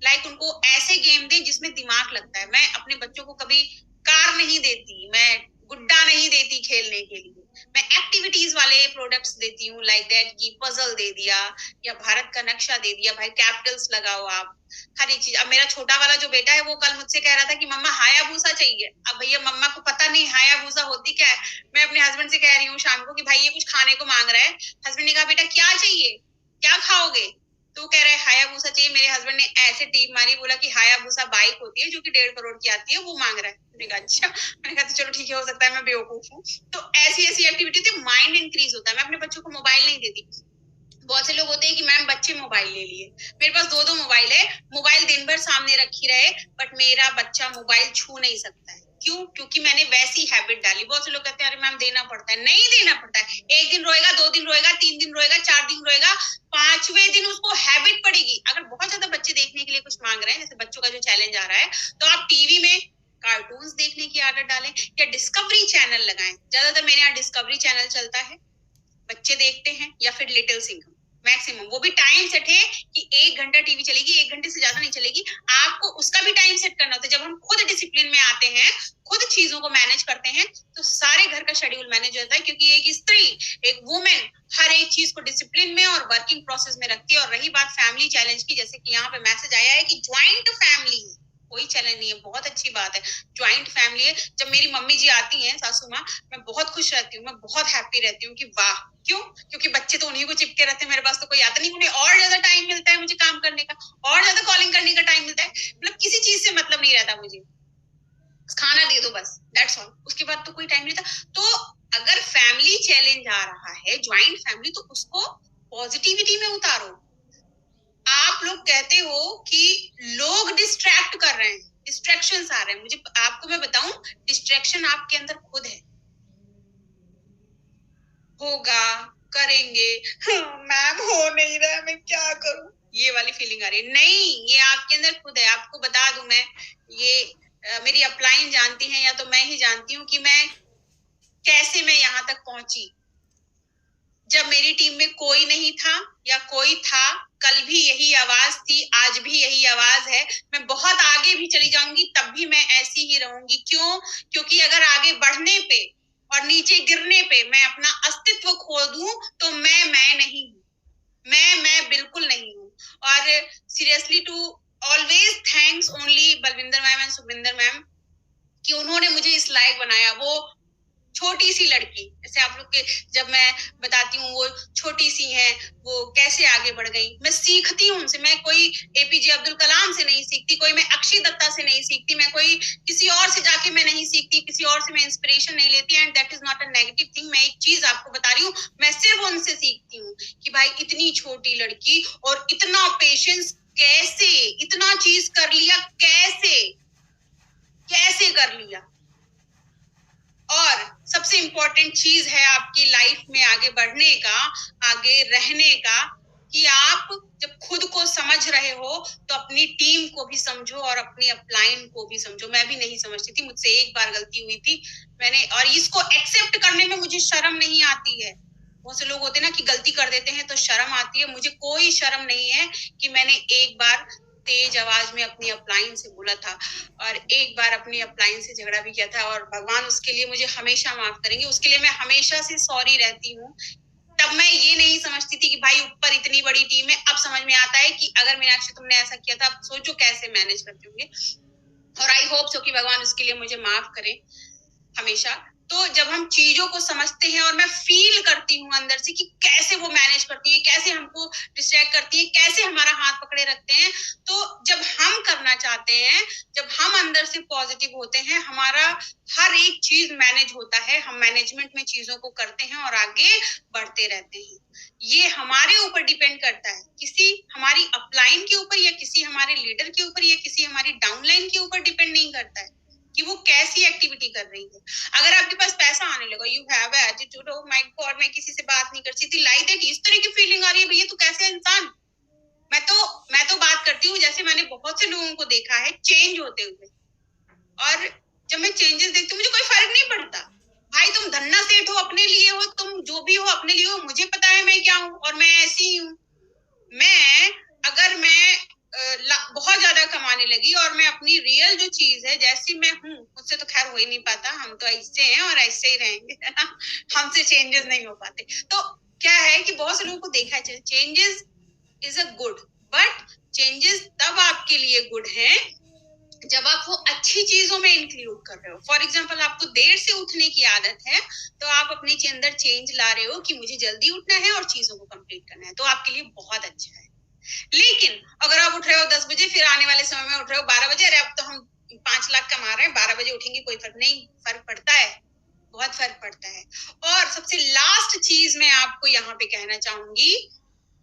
लाइक उनको ऐसे गेम दें जिसमें दिमाग लगता है। मैं अपने बच्चों को कभी कार नहीं देती, मैं गुड्डा नहीं देती खेलने के लिए। मैं एक्टिविटीज वाले प्रोडक्ट्स देती हूँ, लाइक दैट की पजल दे दिया या भारत का नक्शा दे दिया। भाई कैपिटल्स लगाओ आप, हर एक चीज। अब मेरा छोटा वाला जो बेटा है वो कल मुझसे कह रहा था कि मम्मा हायाबूसा चाहिए। अब भैया मम्मा को पता नहीं हायाबूसा होती क्या है। मैं अपने हस्बैंड से कह रही हूँ शाम को कि भाई ये कुछ खाने को मांग रहा है। हस्बैंड ने कहा बेटा क्या चाहिए, क्या खाओगे? तो कह रहा है हायाबूसा चाहिए। मेरे हस्बैंड ने ऐसे टीप मारी, बोला कि हायाबूसा बाइक होती है जो कि 1.5 करोड़ की आती है, वो मांग रहा है। मैंने कहा अच्छा। मैंने कहा तो चलो ठीक है, हो सकता है मैं बेवकूफ हूँ। तो ऐसी ऐसी एक्टिविटी होती है, माइंड इंक्रीज होता है। मैं अपने बच्चों को मोबाइल नहीं देती। बहुत से लोग होते हैं कि मैम बच्चे मोबाइल ले लिए। मेरे पास 2 मोबाइल है, मोबाइल दिन भर सामने रखी रहे, बट मेरा बच्चा मोबाइल छू नहीं सकता है। क्यों? क्योंकि मैंने वैसी हैबिट डाली। बहुत से लोग कहते हैं अरे मैम देना पड़ता है। नहीं देना पड़ता है। 1 दिन रोएगा, 2 दिन रोएगा, 3 दिन रोएगा, 4 दिन रोएगा, 5वें दिन उसको हैबिट पड़ेगी। अगर बहुत ज्यादा बच्चे देखने के लिए कुछ मांग रहे हैं, जैसे बच्चों का जो चैलेंज आ रहा है, तो आप टीवी में कार्टून्स देखने की आदत डालें या डिस्कवरी चैनल लगाएं। ज्यादातर मेरे यहाँ डिस्कवरी चैनल चलता है, बच्चे देखते हैं, या फिर लिटिल सिंघम। मैक्सिमम वो भी टाइम सेट है कि 1 घंटा टीवी चलेगी, 1 घंटे से ज्यादा नहीं चलेगी। आपको उसका भी टाइम सेट करना होता है। जब हम खुद डिसिप्लिन में आते हैं, खुद चीजों को मैनेज करते हैं, तो सारे घर का शेड्यूल मैनेज होता है। क्योंकि एक स्त्री, एक वुमेन हर एक चीज को डिसिप्लिन में और वर्किंग प्रोसेस में रखती है। और रही बात फैमिली चैलेंज की, जैसे कि यहाँ पे मैसेज आया है कि ज्वाइंट फैमिली है, कोई चैलेंज नहीं है, बहुत अच्छी बात है। ज्वाइंट फैमिली है। जब मेरी मम्मी जी आती हैं, सासू माँ, मैं बहुत खुश रहती हूँ, मैं बहुत हैप्पी रहती हूँ कि वाह। क्यों? क्योंकि बच्चे तो उन्हीं को चिपके रहते हैं, मेरे पास तो कोई आता नहीं। उन्हें और ज्यादा टाइम मिलता है मुझे काम करने का, और ज्यादा कॉलिंग करने का टाइम मिलता है। मतलब किसी चीज से मतलब नहीं रहता मुझे, खाना दे दो बस, दैट्स ऑल। उसके बाद तो कोई टाइम नहीं था। तो अगर फैमिली चैलेंज आ रहा है, ज्वाइंट फैमिली, तो उसको पॉजिटिविटी में उतारो। आप लोग कहते हो कि लोग डिस्ट्रैक्ट कर रहे हैं, डिस्ट्रैक्शंस आ रहे हैं। मुझे आपको मैं बताऊं, डिस्ट्रैक्शन आपके अंदर खुद है। होगा, करेंगे, मैम हो नहीं रहा, मैं क्या करूं, ये वाली फीलिंग आ रही है। नहीं, ये आपके अंदर खुद है। आपको बता दूं मैं, ये मेरी अपलाइन जानती हैं, या तो मैं ही जानती हूँ कि मैं कैसे मैं यहाँ तक पहुंची। जब मेरी टीम में कोई नहीं था या कोई था, कल भी यही आवाज थी, आज भी यही आवाज है। मैं बहुत आगे भी चली जाऊंगी, तब भी मैं ऐसी ही रहूंगी। क्यों? क्योंकि अगर आगे बढ़ने पे और नीचे गिरने पे मैं अपना अस्तित्व खो दूं, तो मैं नहीं हूं। मैं बिल्कुल नहीं हूँ। और seriously to always thanks only Balwinder ma'am and Sukhwinder ma'am कि उन्होंने मुझे इस लायक बनाया। वो छोटी सी लड़की, जैसे आप लोग के जब मैं बताती हूँ वो छोटी सी हैं, वो कैसे आगे बढ़ गई। मैं सीखती हूँ उनसे। मैं कोई एपीजे अब्दुल कलाम से नहीं सीखती, कोई मैं अक्षय दत्ता से नहीं सीखती, मैं कोई किसी और से जाके मैं नहीं सीखती, किसी और से मैं इंस्पिरेशन नहीं लेती। And that is not a negative thing. मैं एक चीज आपको बता रही हूँ, मैं सिर्फ उनसे सीखती हूँ कि भाई इतनी छोटी लड़की और इतना पेशेंस, कैसे इतना चीज कर लिया, कैसे कैसे कर लिया। और सबसे इंपॉर्टेंट चीज है आपकी लाइफ में आगे बढ़ने का, आगे रहने का, कि आप जब खुद को समझ रहे हो तो अपनी टीम को भी समझो और अपनी अपलाइन को भी समझो। मैं भी नहीं समझती थी, मुझसे एक बार गलती हुई थी मैंने, और इसको एक्सेप्ट करने में मुझे शर्म नहीं आती है। बहुत से लोग होते हैं ना कि गलती कर देते हैं तो शर्म आती है। मुझे कोई शर्म नहीं है कि मैंने एक बार तेज आवाज में अपनी अपलाइन से बोला था, और एक बार अपनी अपलाइन से झगड़ा भी किया था, और भगवान उसके लिए मुझे हमेशा माफ करेंगे। उसके लिए मैं हमेशा से सॉरी रहती हूँ। तब मैं ये नहीं समझती थी कि भाई ऊपर इतनी बड़ी टीम है। अब समझ में आता है कि अगर मीनाक्षी तुमने ऐसा किया था, अब सोचो कैसे मैनेज करते होंगे। और आई होप सो कि भगवान उसके लिए मुझे माफ करे हमेशा। तो जब हम चीजों को समझते हैं, और मैं फील करती हूँ अंदर से कि कैसे वो मैनेज करती है, कैसे हमको डिस्ट्रैक्ट करती है, कैसे हमारा हाथ पकड़े रखते हैं, तो जब हम करना चाहते हैं, जब हम अंदर से पॉजिटिव होते हैं, हमारा हर एक चीज मैनेज होता है। हम मैनेजमेंट में चीजों को करते हैं और आगे बढ़ते रहते हैं। ये हमारे ऊपर डिपेंड करता है, किसी हमारी अपलाइन के ऊपर, या किसी हमारे लीडर के ऊपर, या किसी हमारी डाउनलाइन के ऊपर डिपेंड नहीं करता है। कि वो कैसी एक्टिविटी कर रही है। अगर आपके पास पैसा आने लगा, you have attitude, oh my God मैं किसी से बात नहीं कर सकती, लाइक दैट, इस तरह की फीलिंग आ रही है, भैया तू कैसे इंसान। मैं तो बात करती हूँ, जैसे मैंने बहुत से लोगों को देखा है चेंज होते हुए, और जब मैं चेंजेस देखती हूँ मुझे कोई फर्क नहीं पड़ता। भाई तुम धन्ना सेठ हो, अपने लिए हो, तुम जो भी हो अपने लिए हो, मुझे पता है मैं क्या हूँ और मैं ऐसी ही हूँ। मैं अगर मैं बहुत ज्यादा कमाने लगी और मैं अपनी रियल जो चीज है जैसी मैं हूँ, मुझसे तो खैर हो ही नहीं पाता, हम तो ऐसे हैं और ऐसे ही रहेंगे हमसे चेंजेस नहीं हो पाते। तो क्या है कि बहुत से लोगों को देखा है changes is a good, but changes तब आपके लिए गुड है जब आप वो अच्छी चीजों में इंक्लूड कर रहे हो। फॉर एग्जाम्पल आपको देर से उठने की आदत है, तो आप अपने अंदर चेंज ला रहे हो कि मुझे जल्दी उठना है और चीजों को कंप्लीट करना है, तो आपके लिए बहुत अच्छा है। लेकिन अगर आप उठ रहे हो 10 बजे, फिर आने वाले समय में उठ रहे हो 12 बजे, अरे अब तो हम 5 लाख कमा रहे हैं, 12 बजे उठेंगे, कोई फर्क नहीं। फर्क पड़ता है, बहुत फर्क पड़ता है। और सबसे लास्ट चीज मैं आपको यहाँ पे कहना चाहूंगी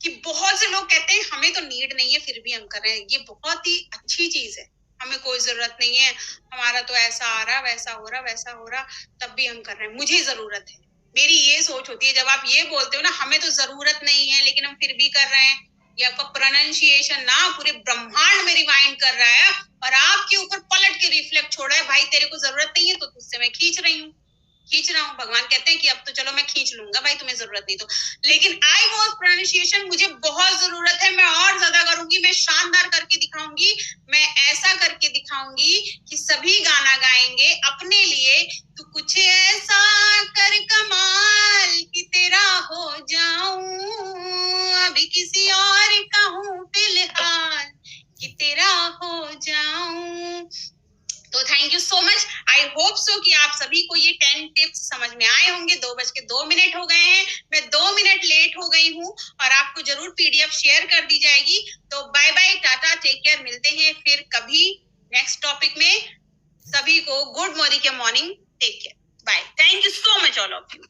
कि बहुत से लोग कहते हैं हमें तो नीड नहीं है फिर भी हम कर रहे हैं। ये बहुत ही अच्छी चीज है, हमें कोई जरूरत नहीं है, हमारा तो ऐसा आ रहा, वैसा हो रहा, वैसा हो रहा, तब भी हम कर रहे हैं, मुझे जरूरत है। मेरी ये सोच होती है, जब आप ये बोलते हो ना हमें तो जरूरत नहीं है लेकिन हम फिर भी कर रहे हैं, ये आपका प्रोनाउंसिएशन ना पूरे ब्रह्मांड में रिवाइंड कर रहा है और आपके ऊपर पलट के रिफ्लेक्ट छोड़ रहा है, भाई तेरे को जरूरत नहीं है तो तुझसे मैं खींच रही हूँ। भगवान कहते हैं कि अब तो चलो मैं खींच लूंगा, भाई तुम्हें जरूरत नहीं तो। लेकिन आई वॉज प्रोनाउंसिएशन, मुझे बहुत जरूरत है, मैं और ज्यादा करूंगी, मैं शानदार करके दिखाऊंगी, मैं ऐसा करके दिखाऊंगी कि सभी गाना गाएंगे अपने लिए। तू कुछ ऐसा कर कमाल कि तेरा हो जाऊं, अभी किसी और का हूं फिलहाल कि तेरा हो जाऊं। तो thank you so much. I hope so कि आप सभी को ये 10 टिप्स समझ में आए होंगे। 2:02 हो गए हैं, मैं 2 मिनट लेट हो गई हूँ और आपको जरूर पीडीएफ शेयर कर दी जाएगी। तो bye bye, tata, take care, मिलते हैं फिर कभी नेक्स्ट टॉपिक में। सभी को good morning, take care, bye, thank you so much all of you.